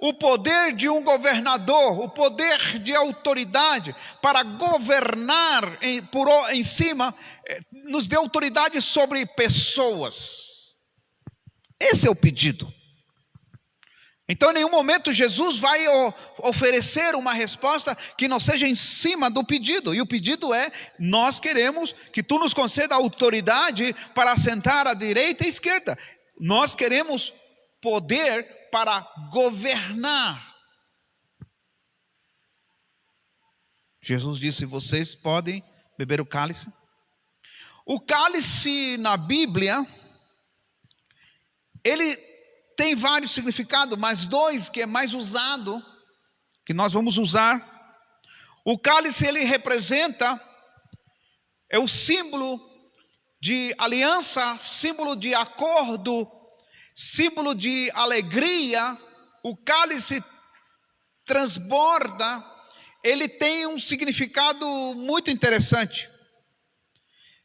o poder de um governador, o poder de autoridade para governar em cima, nos dê autoridade sobre pessoas. Esse é o pedido. Então, em nenhum momento Jesus vai oferecer uma resposta que não seja em cima do pedido. E o pedido é: nós queremos que tu nos conceda autoridade para assentar à direita e à esquerda. Nós queremos poder para governar. Jesus disse: vocês podem beber o cálice. O cálice na Bíblia, ele tem vários significados, mas dois que é mais usado, que nós vamos usar. O cálice, ele representa, é o símbolo de aliança, símbolo de acordo, símbolo de alegria. O cálice transborda, ele tem um significado muito interessante.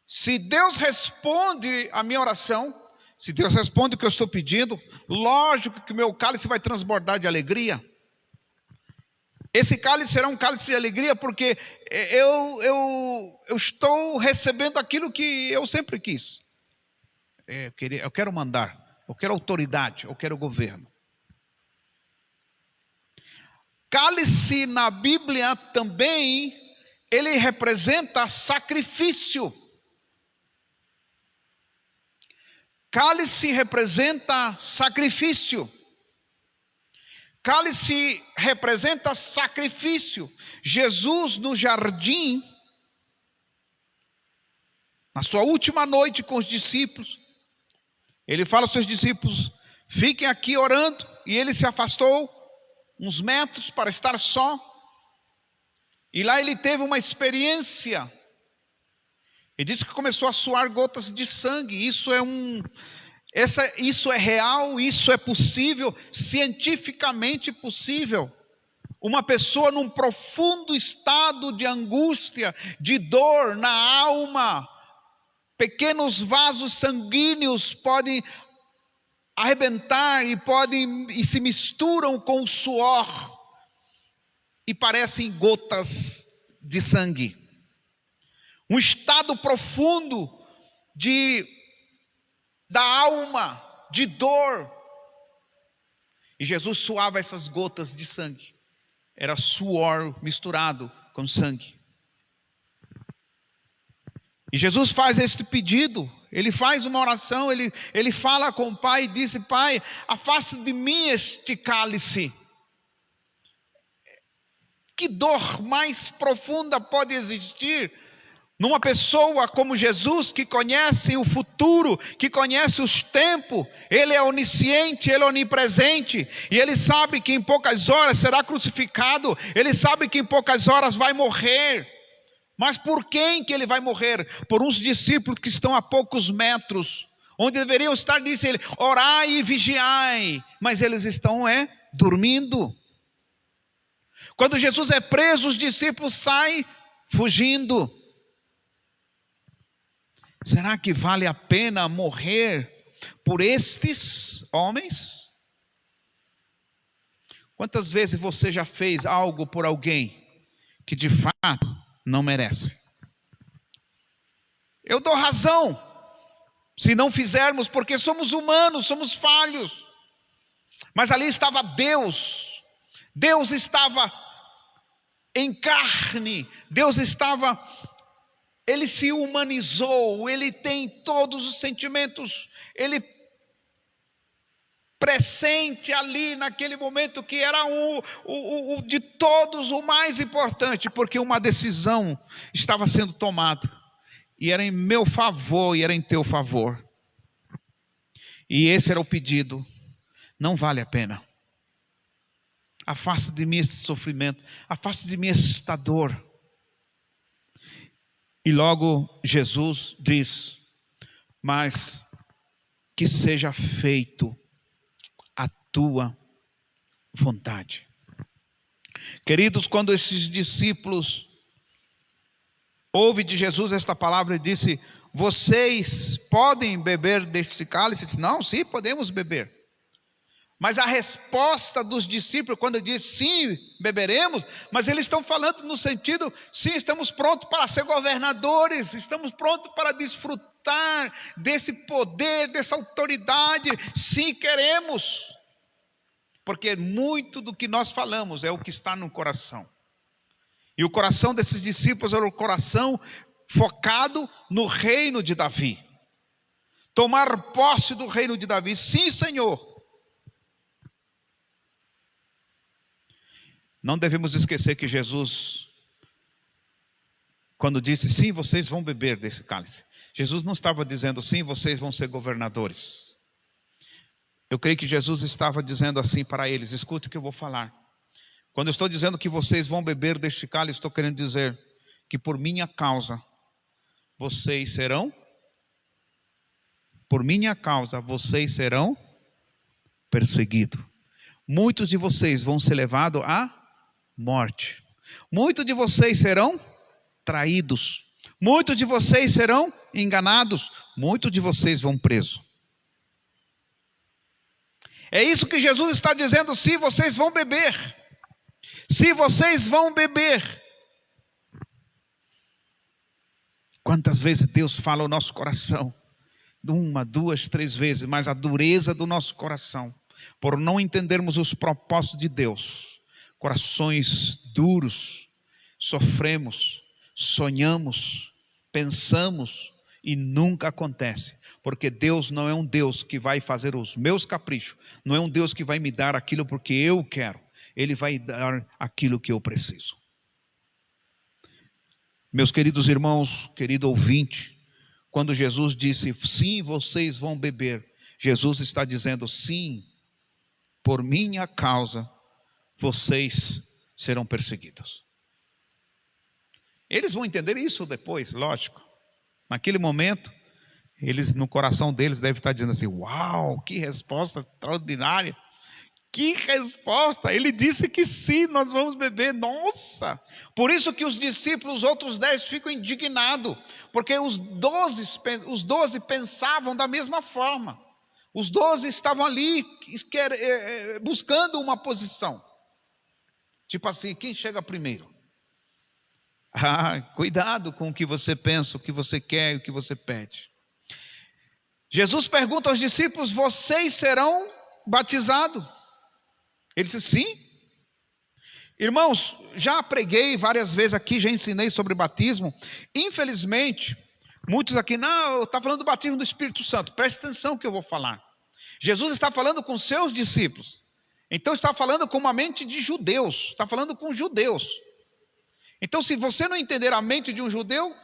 Se Deus responde a minha oração, se Deus responde o que eu estou pedindo, lógico que o meu cálice vai transbordar de alegria. Esse cálice será um cálice de alegria porque eu estou recebendo aquilo que eu sempre quis. Eu quero mandar, eu quero autoridade, eu quero governo. Cálice na Bíblia também, ele representa sacrifício. Cálice representa sacrifício. Cálice representa sacrifício. Jesus no jardim, na sua última noite com os discípulos, ele fala aos seus discípulos: fiquem aqui orando. E ele se afastou uns metros para estar só. E lá ele teve uma experiência. Ele disse que começou a suar gotas de sangue. Isso é real, isso é possível, cientificamente possível. Uma pessoa num profundo estado de angústia, de dor na alma, pequenos vasos sanguíneos podem arrebentar e se misturam com o suor e parecem gotas de sangue. Um estado profundo da alma, de dor. E Jesus suava essas gotas de sangue. Era suor misturado com sangue. E Jesus faz este pedido. Ele faz uma oração, ele fala com o Pai e diz: Pai, afaste de mim este cálice. Que dor mais profunda pode existir numa pessoa como Jesus, que conhece o futuro, que conhece os tempos? Ele é onisciente, ele é onipresente, e ele sabe que em poucas horas será crucificado, ele sabe que em poucas horas vai morrer. Mas por quem que ele vai morrer? Por uns discípulos que estão a poucos metros, onde deveriam estar, disse ele, orai e vigiai, mas eles estão dormindo. Quando Jesus é preso, os discípulos saem fugindo. Será que vale a pena morrer por estes homens? Quantas vezes você já fez algo por alguém que de fato não merece? Eu dou razão se não fizermos, porque somos humanos, somos falhos. Mas ali estava Deus. Deus estava em carne. Deus estava... Ele se humanizou, ele tem todos os sentimentos, ele presente ali naquele momento que era o de todos o mais importante, porque uma decisão estava sendo tomada, e era em meu favor e era em teu favor. E esse era o pedido: não vale a pena. Afaste de mim esse sofrimento, afaste de mim esta dor. E logo Jesus diz: mas que seja feito a tua vontade. Queridos, quando esses discípulos ouvem de Jesus esta palavra e disse: vocês podem beber deste cálice? Disse, não, sim, podemos beber. Mas a resposta dos discípulos, quando diz sim, beberemos, mas eles estão falando no sentido, sim, estamos prontos para ser governadores, estamos prontos para desfrutar desse poder, dessa autoridade, sim, queremos. porque muito do que nós falamos é o que está no coração. E o coração desses discípulos era o coração focado no reino de Davi. Tomar posse do reino de Davi. Sim, Senhor. Não devemos esquecer que Jesus, quando disse sim, vocês vão beber desse cálice, Jesus não estava dizendo sim, vocês vão ser governadores. Eu creio que Jesus estava dizendo assim para eles: escute o que eu vou falar. Quando eu estou dizendo que vocês vão beber deste cálice, estou querendo dizer que por minha causa vocês serão perseguidos. Muitos de vocês vão ser levados à morte. Muitos de vocês serão traídos. Muitos de vocês serão enganados. Muitos de vocês vão presos. É isso que Jesus está dizendo: se vocês vão beber. Se vocês vão beber. Quantas vezes Deus fala ao nosso coração? 1, 2, 3 vezes, mas a dureza do nosso coração, por não entendermos os propósitos de Deus, corações duros, sofremos, sonhamos, pensamos e nunca acontece, porque Deus não é um Deus que vai fazer os meus caprichos, não é um Deus que vai me dar aquilo porque eu quero, Ele vai dar aquilo que eu preciso. Meus queridos irmãos, querido ouvinte, quando Jesus disse sim, vocês vão beber, Jesus está dizendo sim, por minha causa vocês serão perseguidos. Eles vão entender isso depois, lógico. Naquele momento, eles no coração deles devem estar dizendo assim: uau, que resposta extraordinária. Que resposta, ele disse que sim, nós vamos beber, nossa. Por isso que os discípulos, os outros 10 ficam indignados, porque os 12 pensavam da mesma forma. Os 12 estavam ali buscando uma posição. Tipo assim, quem chega primeiro? Cuidado com o que você pensa, o que você quer e o que você pede. Jesus pergunta aos discípulos: vocês serão batizados? Ele disse sim. Irmãos, já preguei várias vezes aqui, já ensinei sobre batismo. Infelizmente, muitos aqui, não, está falando do batismo do Espírito Santo. Preste atenção no que eu vou falar. Jesus está falando com seus discípulos. Então está falando com uma mente de judeus. Está falando com judeus. Então, se você não entender a mente de um judeu,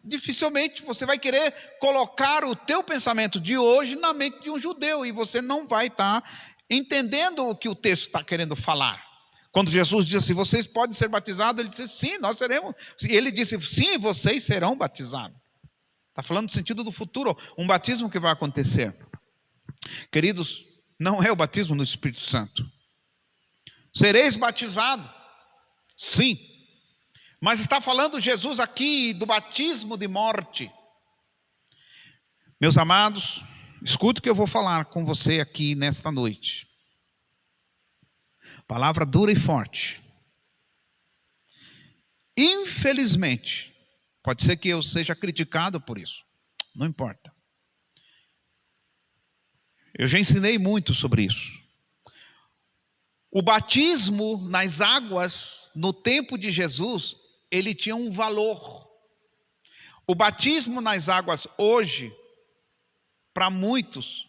dificilmente você vai querer colocar o teu pensamento de hoje na mente de um judeu. E você não vai estar entendendo o que o texto está querendo falar. Quando Jesus disse assim, vocês podem ser batizados, ele disse sim, nós seremos. Ele disse sim, vocês serão batizados. Está falando no sentido do futuro, um batismo que vai acontecer. Queridos, não é o batismo no Espírito Santo. Sereis batizados, sim. Mas está falando Jesus aqui do batismo de morte. Meus amados, escute o que eu vou falar com você aqui nesta noite. Palavra dura e forte. Infelizmente, pode ser que eu seja criticado por isso. Não importa. Eu já ensinei muito sobre isso. O batismo nas águas, no tempo de Jesus, ele tinha um valor. O batismo nas águas hoje, para muitos,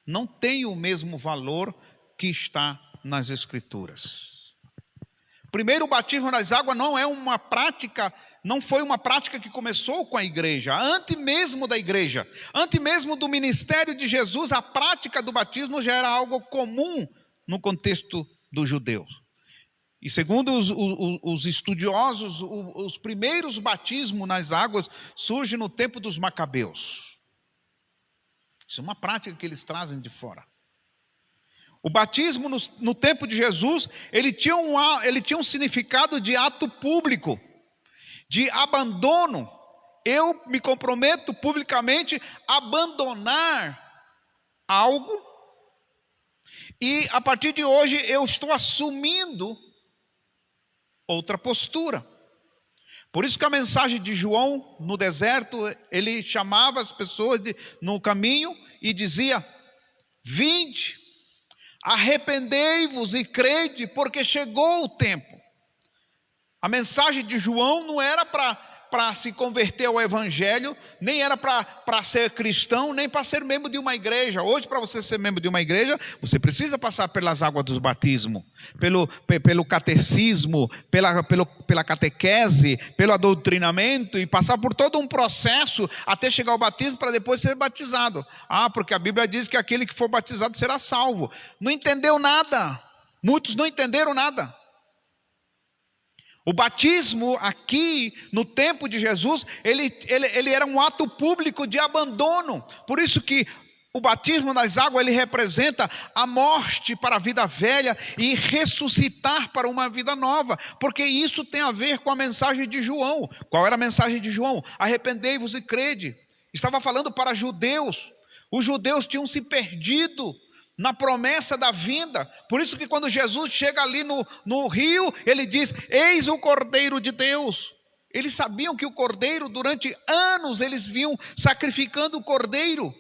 não tem o mesmo valor que está nas Escrituras. Primeiro, o batismo nas águas não é uma prática, não foi uma prática que começou com a igreja, antes mesmo da igreja, antes mesmo do ministério de Jesus, a prática do batismo já era algo comum no contexto dos judeus. E segundo os estudiosos, os primeiros batismos nas águas surgem no tempo dos Macabeus. Isso é uma prática que eles trazem de fora. O batismo no tempo de Jesus, ele tinha um significado de ato público, de abandono. Eu me comprometo publicamente a abandonar algo, e a partir de hoje eu estou assumindo outra postura. Por isso que a mensagem de João no deserto, ele chamava as pessoas no caminho e dizia: vinde, arrependei-vos e crede, porque chegou o tempo. A mensagem de João não era para se converter ao evangelho, nem era para ser cristão, nem para ser membro de uma igreja. Hoje, para você ser membro de uma igreja, você precisa passar pelas águas do batismo, pelo catecismo, pela catequese, pelo adoctrinamento, e passar por todo um processo até chegar ao batismo, para depois ser batizado. Porque a Bíblia diz que aquele que for batizado será salvo. Não entendeu nada. Muitos não entenderam nada. O batismo aqui no tempo de Jesus, ele era um ato público de abandono. Por isso que o batismo nas águas, ele representa a morte para a vida velha e ressuscitar para uma vida nova. Porque isso tem a ver com a mensagem de João. Qual era a mensagem de João? Arrependei-vos e crede. Estava falando para judeus. Os judeus tinham se perdido na promessa da vinda. Por isso que quando Jesus chega ali no rio, ele diz: eis o Cordeiro de Deus. Eles sabiam que o Cordeiro, durante anos eles vinham sacrificando o Cordeiro,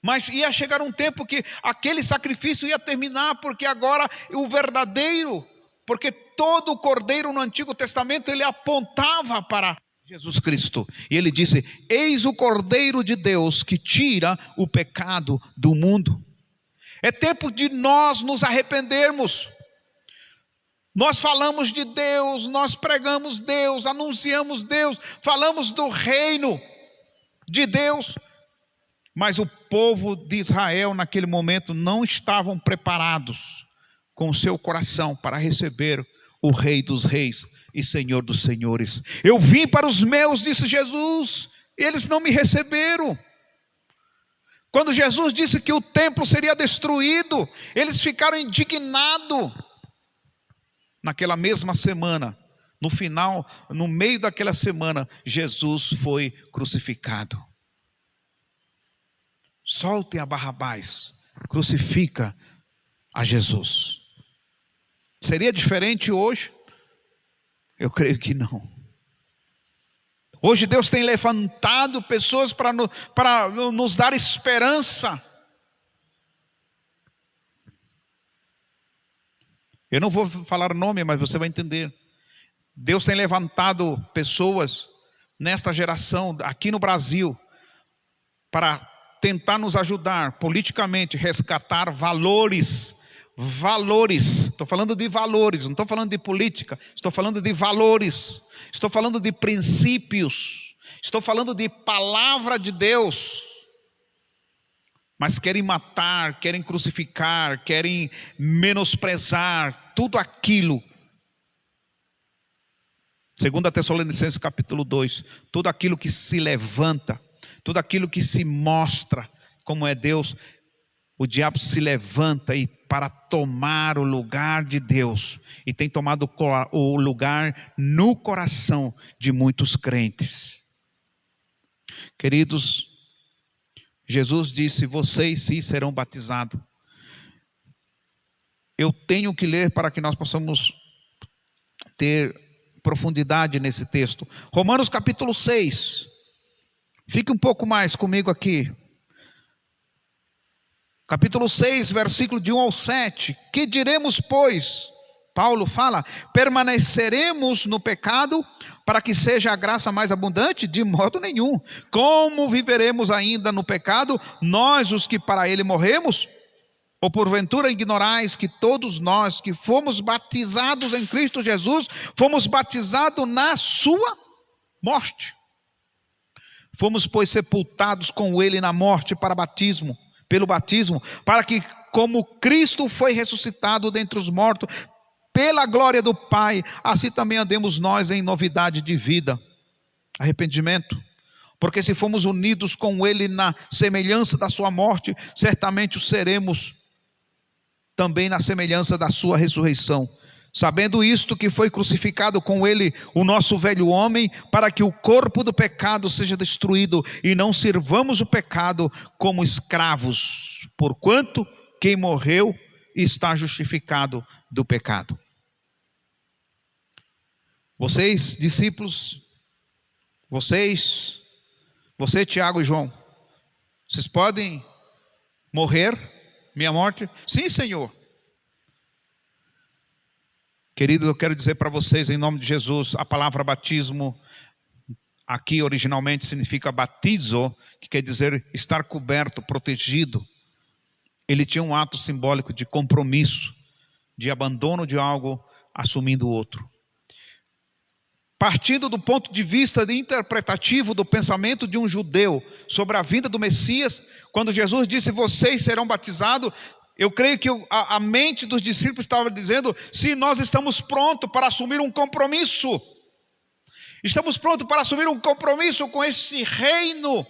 mas ia chegar um tempo que aquele sacrifício ia terminar, porque agora o verdadeiro, porque todo o Cordeiro no Antigo Testamento ele apontava para Jesus Cristo, e ele disse: eis o Cordeiro de Deus que tira o pecado do mundo. É tempo de nós nos arrependermos. Nós falamos de Deus, nós pregamos Deus, anunciamos Deus, falamos do reino de Deus, mas o povo de Israel naquele momento não estavam preparados com o seu coração para receber o Rei dos Reis e Senhor dos Senhores. Eu vim para os meus, disse Jesus, e eles não me receberam. Quando Jesus disse que o templo seria destruído, eles ficaram indignados. Naquela mesma semana, no final, no meio daquela semana, Jesus foi crucificado. Soltem a Barrabás, crucifica a Jesus. Seria diferente hoje? Eu creio que não. Hoje Deus tem levantado pessoas para nos dar esperança. Eu não vou falar nome, mas você vai entender. Deus tem levantado pessoas nesta geração, aqui no Brasil, para tentar nos ajudar politicamente, resgatar valores. Estou falando de valores, não estou falando de política, estou falando de valores. Estou falando de princípios, estou falando de palavra de Deus, mas querem matar, querem crucificar, querem menosprezar tudo aquilo. 2 Tessalonicenses capítulo 2, tudo aquilo que se levanta, tudo aquilo que se mostra como é Deus, o diabo se levanta para tomar o lugar de Deus, e tem tomado o lugar no coração de muitos crentes. Queridos, Jesus disse: vocês sim serão batizados. Eu tenho que ler para que nós possamos ter profundidade nesse texto. Romanos capítulo 6. Fique um pouco mais comigo aqui. Capítulo 6, versículo de 1 ao 7. Que diremos, pois? Paulo fala: permaneceremos no pecado para que seja a graça mais abundante? De modo nenhum. Como viveremos ainda no pecado, nós os que para ele morremos? Ou porventura ignorais que todos nós que fomos batizados em Cristo Jesus, fomos batizados na sua morte? Fomos, pois, sepultados com ele na morte pelo batismo, para que, como Cristo foi ressuscitado dentre os mortos, pela glória do Pai, assim também andemos nós em novidade de vida. Arrependimento. Porque se fomos unidos com ele na semelhança da sua morte, certamente o seremos também na semelhança da sua ressurreição. Sabendo isto, que foi crucificado com ele o nosso velho homem, para que o corpo do pecado seja destruído, e não sirvamos o pecado como escravos, porquanto quem morreu está justificado do pecado. Vocês, discípulos, você, Tiago e João, vocês podem morrer minha morte? Sim, Senhor. Queridos, eu quero dizer para vocês, em nome de Jesus, a palavra batismo, aqui originalmente significa batizo, que quer dizer estar coberto, protegido. Ele tinha um ato simbólico de compromisso, de abandono de algo, assumindo outro. Partindo do ponto de vista interpretativo do pensamento de um judeu sobre a vinda do Messias, quando Jesus disse, vocês serão batizados, eu creio que a mente dos discípulos estava dizendo, se nós estamos prontos para assumir um compromisso, estamos prontos para assumir um compromisso com esse reino,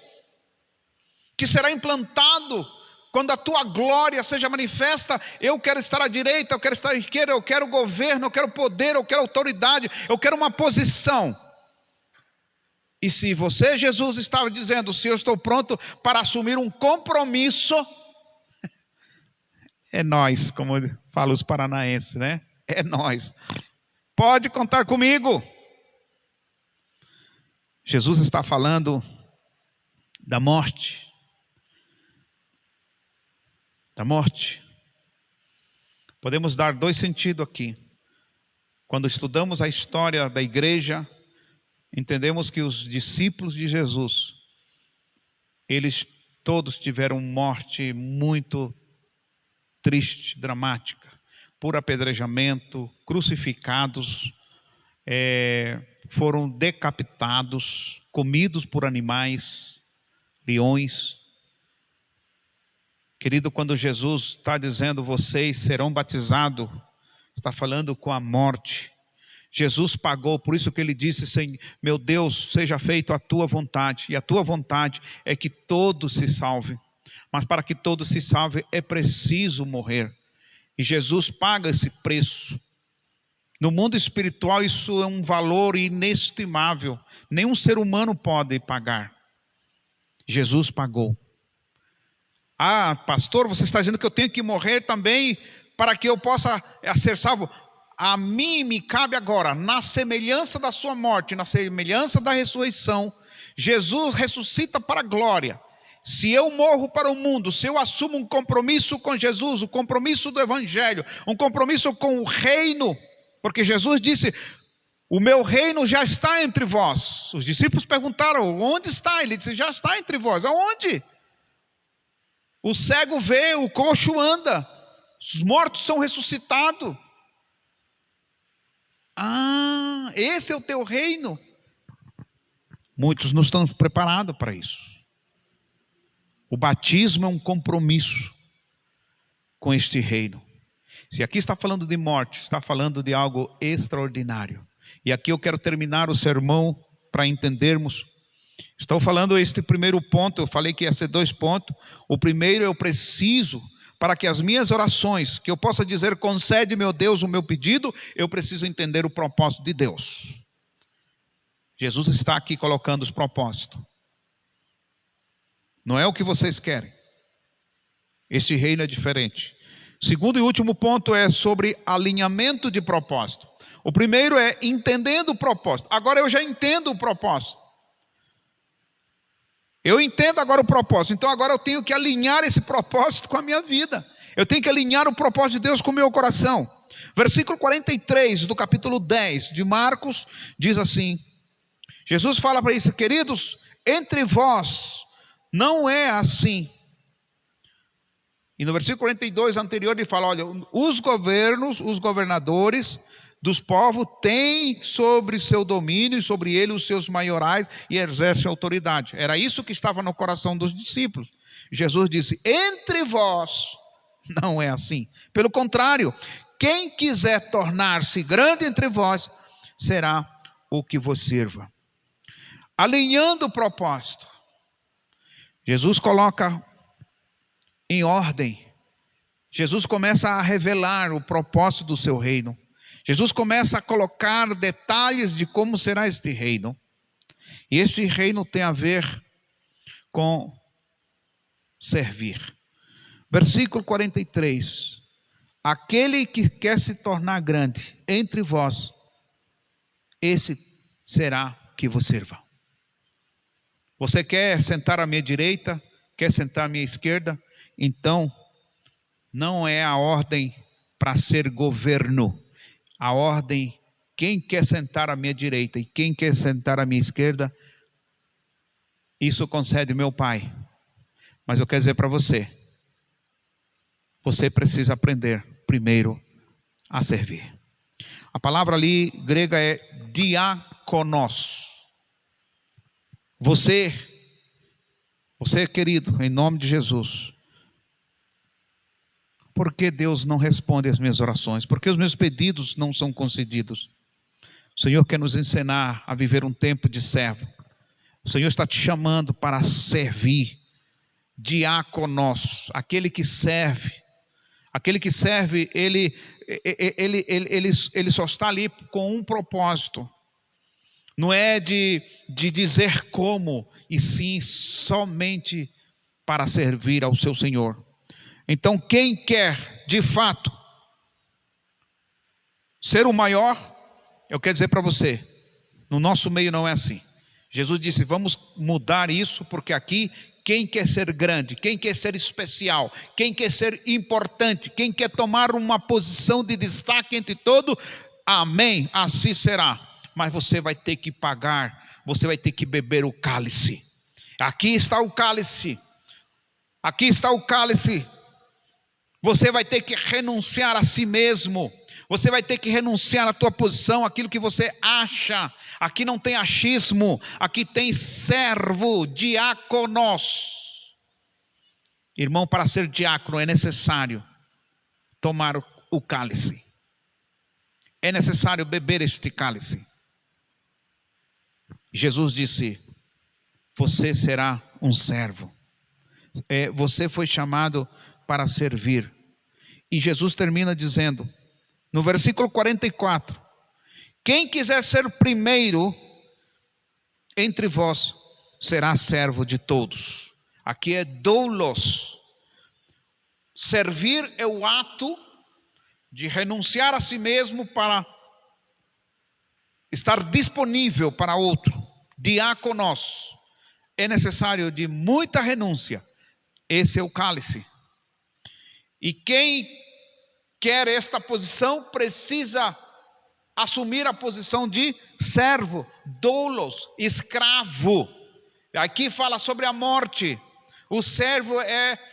que será implantado, quando a tua glória seja manifesta, eu quero estar à direita, eu quero estar à esquerda, eu quero governo, eu quero poder, eu quero autoridade, eu quero uma posição. E se você, Jesus, estava dizendo, se eu estou pronto para assumir um compromisso, é nós, como falam os paranaenses, né? É nós. Pode contar comigo. Jesus está falando da morte. Da morte. Podemos dar dois sentidos aqui. Quando estudamos a história da igreja, entendemos que os discípulos de Jesus, eles todos tiveram morte muito triste, dramática, por apedrejamento, crucificados, foram decapitados, comidos por animais, leões. Querido, quando Jesus está dizendo, vocês serão batizados, está falando com a morte. Jesus pagou, por isso que ele disse, meu Deus, seja feito a tua vontade. E a tua vontade é que todos se salvem. Mas para que todos se salvem, é preciso morrer. E Jesus paga esse preço. No mundo espiritual, isso é um valor inestimável. Nenhum ser humano pode pagar. Jesus pagou. Ah, pastor, você está dizendo que eu tenho que morrer também para que eu possa ser salvo? A mim me cabe agora, na semelhança da sua morte, na semelhança da ressurreição, Jesus ressuscita para a glória. Se eu morro para o mundo, se eu assumo um compromisso com Jesus, um compromisso do Evangelho, um compromisso com o reino, porque Jesus disse, o meu reino já está entre vós. Os discípulos perguntaram, onde está? Ele disse, já está entre vós. Aonde? O cego vê, o coxo anda, os mortos são ressuscitados. Ah, esse é o teu reino. Muitos não estão preparados para isso. O batismo é um compromisso com este reino. Se aqui está falando de morte, está falando de algo extraordinário. E aqui eu quero terminar o sermão para entendermos. Estou falando este primeiro ponto, eu falei que ia ser 2 pontos. O primeiro, eu preciso, para que as minhas orações, que eu possa dizer, concede, meu Deus, o meu pedido, eu preciso entender o propósito de Deus. Jesus está aqui colocando os propósitos. Não é o que vocês querem. Este reino é diferente. Segundo e último ponto é sobre alinhamento de propósito. O primeiro é entendendo o propósito. Agora eu já entendo o propósito. Eu entendo agora o propósito. Então agora eu tenho que alinhar esse propósito com a minha vida. Eu tenho que alinhar o propósito de Deus com o meu coração. Versículo 43 do capítulo 10 de Marcos diz assim. Jesus fala para isso, queridos, entre vós não é assim. E no versículo 42 anterior ele fala, olha, os governadores dos povos têm sobre seu domínio e sobre ele os seus maiorais e exercem autoridade. Era isso que estava no coração dos discípulos. Jesus disse, entre vós não é assim. Pelo contrário, quem quiser tornar-se grande entre vós, será o que vos sirva. Alinhando o propósito, Jesus coloca em ordem. Jesus começa a revelar o propósito do seu reino. Jesus começa a colocar detalhes de como será este reino. E este reino tem a ver com servir. Versículo 43. Aquele que quer se tornar grande entre vós, esse será que vos sirva. Você quer sentar à minha direita? Quer sentar à minha esquerda? Então, não é a ordem para ser governo. a ordem, quem quer sentar à minha direita e quem quer sentar à minha esquerda, isso concede meu Pai. Mas eu quero dizer para você, você precisa aprender primeiro a servir. A palavra ali grega é diáconos. Você querido, em nome de Jesus, por que Deus não responde às minhas orações? Por que os meus pedidos não são concedidos? O Senhor quer nos ensinar a viver um tempo de servo. O Senhor está te chamando para servir. Diáconos, aquele que serve. Aquele que serve, ele só está ali com um propósito. Não é de dizer como, e sim somente para servir ao seu Senhor. Então, quem quer, de fato, ser o maior, eu quero dizer para você, no nosso meio não é assim. Jesus disse, vamos mudar isso, porque aqui, quem quer ser grande, quem quer ser especial, quem quer ser importante, quem quer tomar uma posição de destaque entre todos, amém, assim será. Mas você vai ter que pagar, você vai ter que beber o cálice. Aqui está o cálice, aqui está o cálice. Você vai ter que renunciar a si mesmo, você vai ter que renunciar à tua posição, aquilo que você acha. Aqui não tem achismo, aqui tem servo, diáconos. Irmão, para ser diácono é necessário tomar o cálice, é necessário beber este cálice. Jesus disse, você será um servo, você foi chamado para servir. E Jesus termina dizendo, no versículo 44, quem quiser ser primeiro entre vós, será servo de todos. Aqui é doulos. Servir é o ato de renunciar a si mesmo para estar disponível para outro. Diáconos, é necessário de muita renúncia. Esse é o cálice. E quem quer esta posição precisa assumir a posição de servo, doulos, escravo. Aqui fala sobre a morte. O servo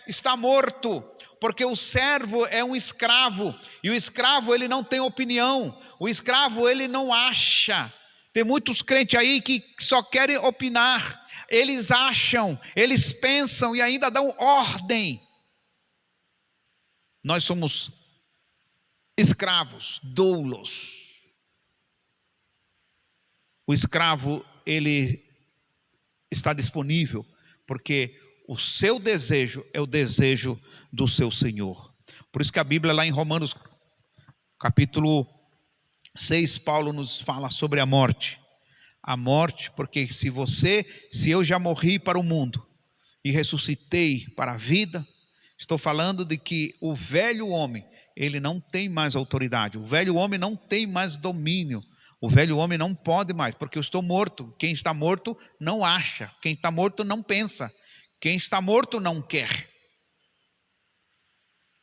está morto, porque o servo é um escravo, e o escravo ele não tem opinião, o escravo ele não acha. Tem muitos crentes aí que só querem opinar, eles acham, eles pensam e ainda dão ordem. Nós somos escravos, doulos. O escravo, ele está disponível, porque o seu desejo é o desejo do seu Senhor. Por isso que a Bíblia lá em Romanos, capítulo 6, Paulo nos fala sobre a morte. A morte, porque se eu já morri para o mundo e ressuscitei para a vida, estou falando de que o velho homem, ele não tem mais autoridade, o velho homem não tem mais domínio, o velho homem não pode mais, porque eu estou morto. Quem está morto não acha, quem está morto não pensa, quem está morto não quer.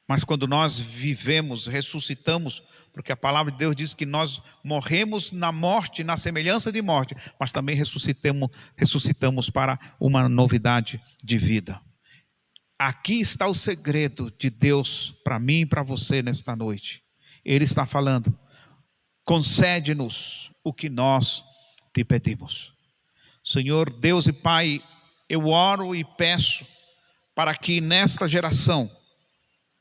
Mas quando nós vivemos, ressuscitamos, porque a palavra de Deus diz que nós morremos na morte, na semelhança de morte, mas também ressuscitamos para uma novidade de vida. Aqui está o segredo de Deus para mim e para você nesta noite. Ele está falando, concede-nos o que nós te pedimos. Senhor Deus e Pai, eu oro e peço para que nesta geração,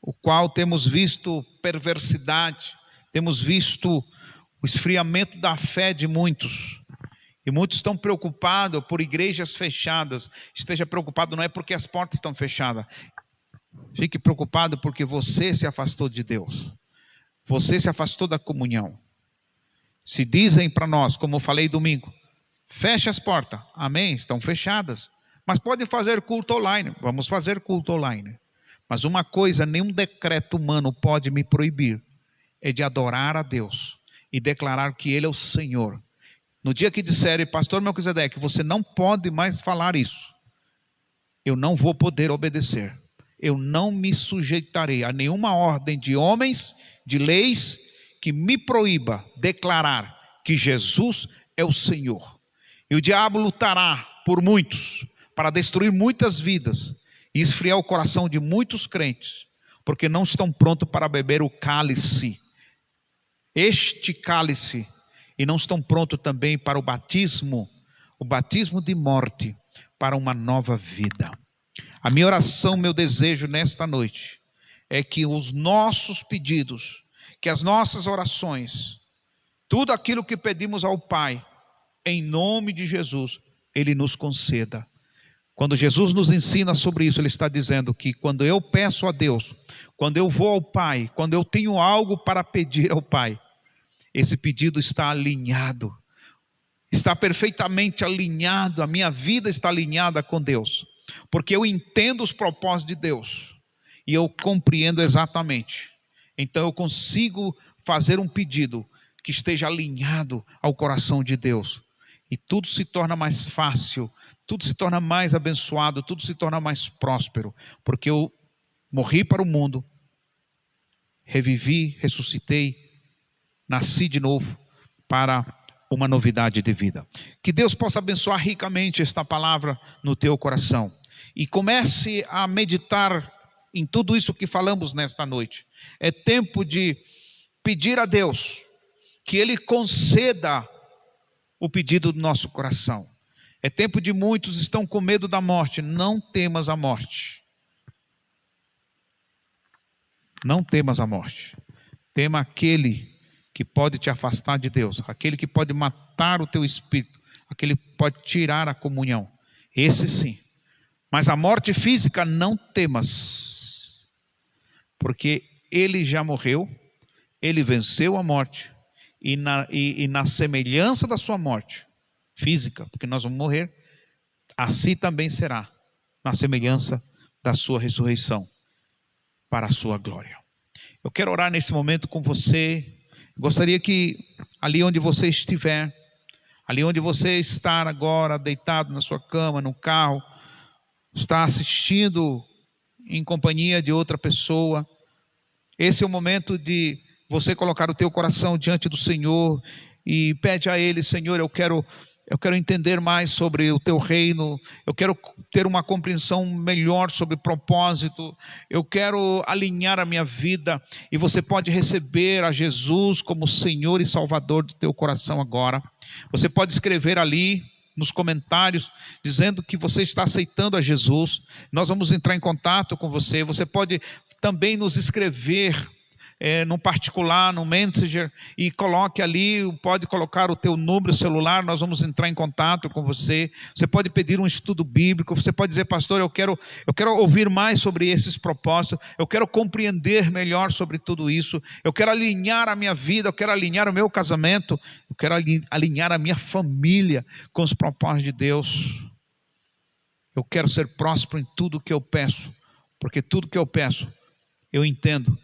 o qual temos visto perversidade, temos visto o esfriamento da fé de muitos, e muitos estão preocupados por igrejas fechadas. Esteja preocupado não é porque as portas estão fechadas, fique preocupado porque você se afastou de Deus, você se afastou da comunhão. Se dizem para nós, como eu falei domingo, feche as portas, amém, estão fechadas, mas podem fazer culto online, vamos fazer culto online. Mas uma coisa, nenhum decreto humano pode me proibir, é de adorar a Deus e declarar que Ele é o Senhor. No dia que disserem, pastor Melquisedeque, você não pode mais falar isso, eu não vou poder obedecer, eu não me sujeitarei a nenhuma ordem de homens, de leis, que me proíba declarar que Jesus é o Senhor. E o diabo lutará por muitos, para destruir muitas vidas e esfriar o coração de muitos crentes, porque não estão prontos para beber o cálice, este cálice, e não estão prontos também para o batismo de morte, para uma nova vida. A minha oração, meu desejo nesta noite, é que os nossos pedidos, que as nossas orações, tudo aquilo que pedimos ao Pai, em nome de Jesus, Ele nos conceda. Quando Jesus nos ensina sobre isso, Ele está dizendo que quando eu peço a Deus, quando eu vou ao Pai, quando eu tenho algo para pedir ao Pai, esse pedido está alinhado, está perfeitamente alinhado, a minha vida está alinhada com Deus, porque eu entendo os propósitos de Deus, e eu compreendo exatamente, então eu consigo fazer um pedido que esteja alinhado ao coração de Deus, e tudo se torna mais fácil, tudo se torna mais abençoado, tudo se torna mais próspero, porque eu morri para o mundo, revivi, ressuscitei, nasci de novo para uma novidade de vida. Que Deus possa abençoar ricamente esta palavra no teu coração, e comece a meditar em tudo isso que falamos nesta noite. É tempo de pedir a Deus que Ele conceda o pedido do nosso coração. É tempo de muitos estão com medo da morte. Não temas a morte. Não temas a morte. Tema aquele que pode te afastar de Deus, aquele que pode matar o teu espírito, aquele que pode tirar a comunhão. Esse sim. Mas a morte física não temas, porque Ele já morreu, Ele venceu a morte, e na semelhança da sua morte física, porque nós vamos morrer, assim também será na semelhança da sua ressurreição, para a sua glória. Eu quero orar nesse momento com você. Gostaria que ali onde você estiver, ali onde você está agora, deitado na sua cama, no carro, está assistindo em companhia de outra pessoa, esse é o momento de você colocar o teu coração diante do Senhor e pede a Ele: Senhor, eu quero entender mais sobre o teu reino, eu quero ter uma compreensão melhor sobre propósito, eu quero alinhar a minha vida. E você pode receber a Jesus como Senhor e Salvador do teu coração agora. Você pode escrever ali nos comentários dizendo que você está aceitando a Jesus. Nós vamos entrar em contato com você. Você pode também nos escrever no particular, no Messenger, e coloque ali, pode colocar o teu número celular, nós vamos entrar em contato com você. Você pode pedir um estudo bíblico, você pode dizer: pastor, eu quero ouvir mais sobre esses propósitos, eu quero compreender melhor sobre tudo isso, eu quero alinhar a minha vida, eu quero alinhar o meu casamento, eu quero alinhar a minha família com os propósitos de Deus. Eu quero ser próspero em tudo que eu peço, porque tudo que eu peço, eu entendo.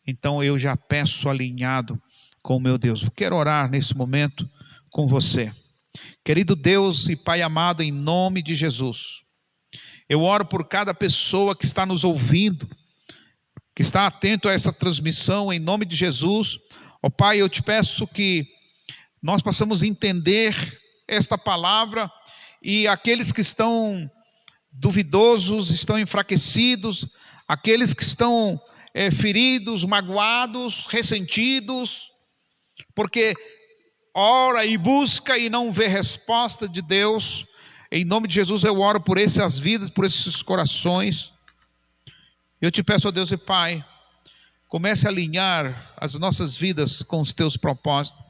Então eu já peço alinhado com o meu Deus. Eu quero orar nesse momento com você. Querido Deus e Pai amado, em nome de Jesus, eu oro por cada pessoa que está nos ouvindo, que está atento a essa transmissão, em nome de Jesus. Ó Pai, eu te peço que nós possamos entender esta palavra, e aqueles que estão duvidosos, estão enfraquecidos, aqueles que estão feridos, magoados, ressentidos, porque ora e busca e não vê resposta de Deus. Em nome de Jesus eu oro por essas vidas, por esses corações. Eu te peço, ó Deus e Pai, comece a alinhar as nossas vidas com os teus propósitos.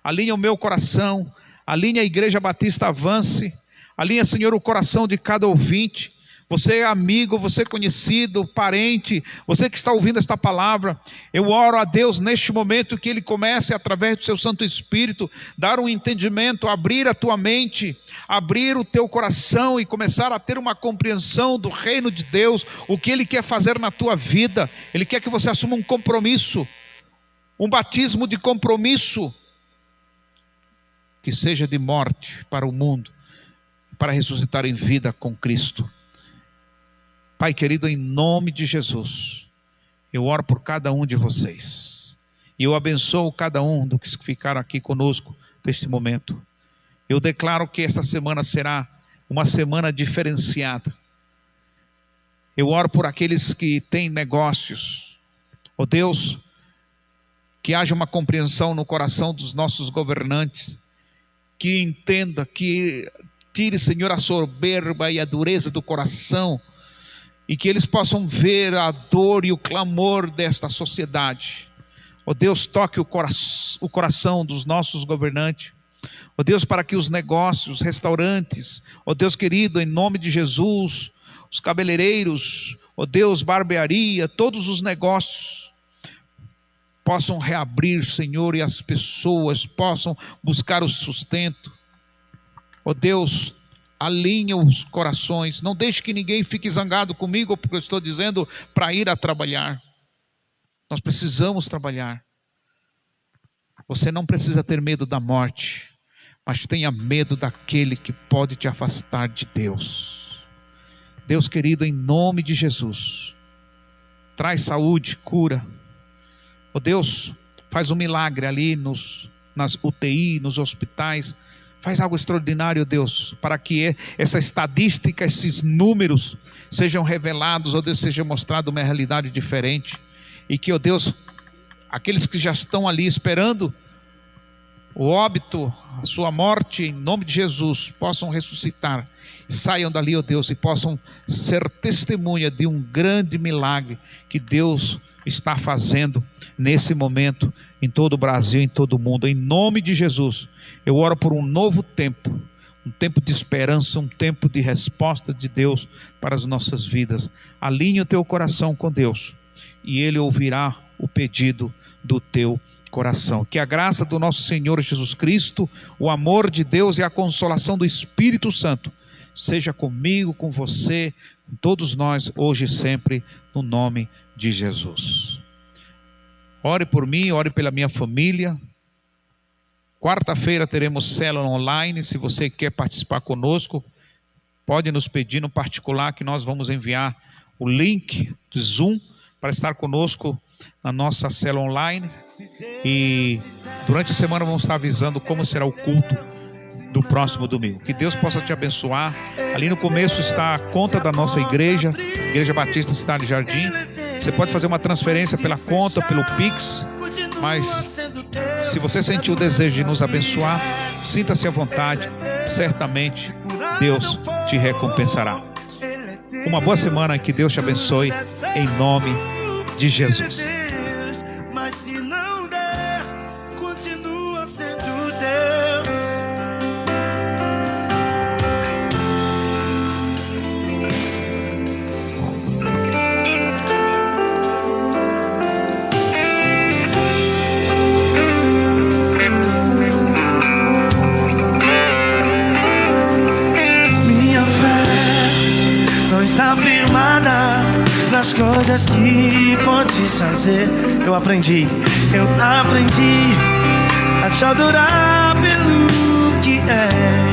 Alinha o meu coração, alinha a Igreja Batista Avance, alinha, Senhor, o coração de cada ouvinte. Você é amigo, você é conhecido, parente, você que está ouvindo esta palavra, eu oro a Deus neste momento que Ele comece, através do seu Santo Espírito, dar um entendimento, abrir a tua mente, abrir o teu coração e começar a ter uma compreensão do reino de Deus, o que Ele quer fazer na tua vida. Ele quer que você assuma um compromisso, um batismo de compromisso, que seja de morte para o mundo, para ressuscitar em vida com Cristo. Pai querido, em nome de Jesus, eu oro por cada um de vocês, E eu abençoo cada um dos que ficaram aqui conosco neste momento. Eu declaro que essa semana será uma semana diferenciada. Eu oro por aqueles que têm negócios. Ó Deus, que haja uma compreensão no coração dos nossos governantes, que entenda, que tire, Senhor, a soberba e a dureza do coração, e que eles possam ver a dor e o clamor desta sociedade. Ó Deus, toque o coração dos nossos governantes. Ó Deus, para que os negócios, restaurantes, ó Deus querido, em nome de Jesus, os cabeleireiros, ó Deus, barbearia, todos os negócios possam reabrir, Senhor, e as pessoas possam buscar o sustento. Ó Deus, alinha os corações, não deixe que ninguém fique zangado comigo, porque eu estou dizendo para ir a trabalhar. Nós precisamos trabalhar. Você não precisa ter medo da morte, mas tenha medo daquele que pode te afastar de Deus. Deus querido, em nome de Jesus, traz saúde, cura. Oh Deus, faz um milagre ali nas UTI, nos hospitais. Faz algo extraordinário, Deus, para que essa estadística, esses números sejam revelados, ó Deus, seja mostrado uma realidade diferente. E que, ó Deus, aqueles que já estão ali esperando o óbito, a sua morte, em nome de Jesus, possam ressuscitar, saiam dali, ó Deus, e possam ser testemunha de um grande milagre que Deus está fazendo nesse momento, em todo o Brasil, em todo o mundo. Em nome de Jesus, eu oro por um novo tempo, um tempo de esperança, um tempo de resposta de Deus para as nossas vidas. Alinhe o teu coração com Deus, e Ele ouvirá o pedido do teu coração. Que a graça do nosso Senhor Jesus Cristo, o amor de Deus e a consolação do Espírito Santo seja comigo, com você, com todos nós, hoje e sempre, no nome de Jesus. Ore por mim, ore pela minha família. Quarta-feira teremos célula online. Se você quer participar conosco, pode nos pedir no particular, que nós vamos enviar o link do Zoom para estar conosco na nossa célula online. E durante a semana vamos estar avisando como será o culto do próximo domingo. Que Deus possa te abençoar. Ali no começo está a conta da nossa igreja, Igreja Batista Cidade Jardim. Você pode fazer uma transferência pela conta, pelo Pix, mas se você sentir o desejo de nos abençoar, sinta-se à vontade, certamente Deus te recompensará. Uma boa semana, que Deus te abençoe, em nome de Jesus. Mas se não der, continua sendo Deus. Minha fé não está firmada nas coisas que podes fazer. Eu aprendi a te adorar pelo que é.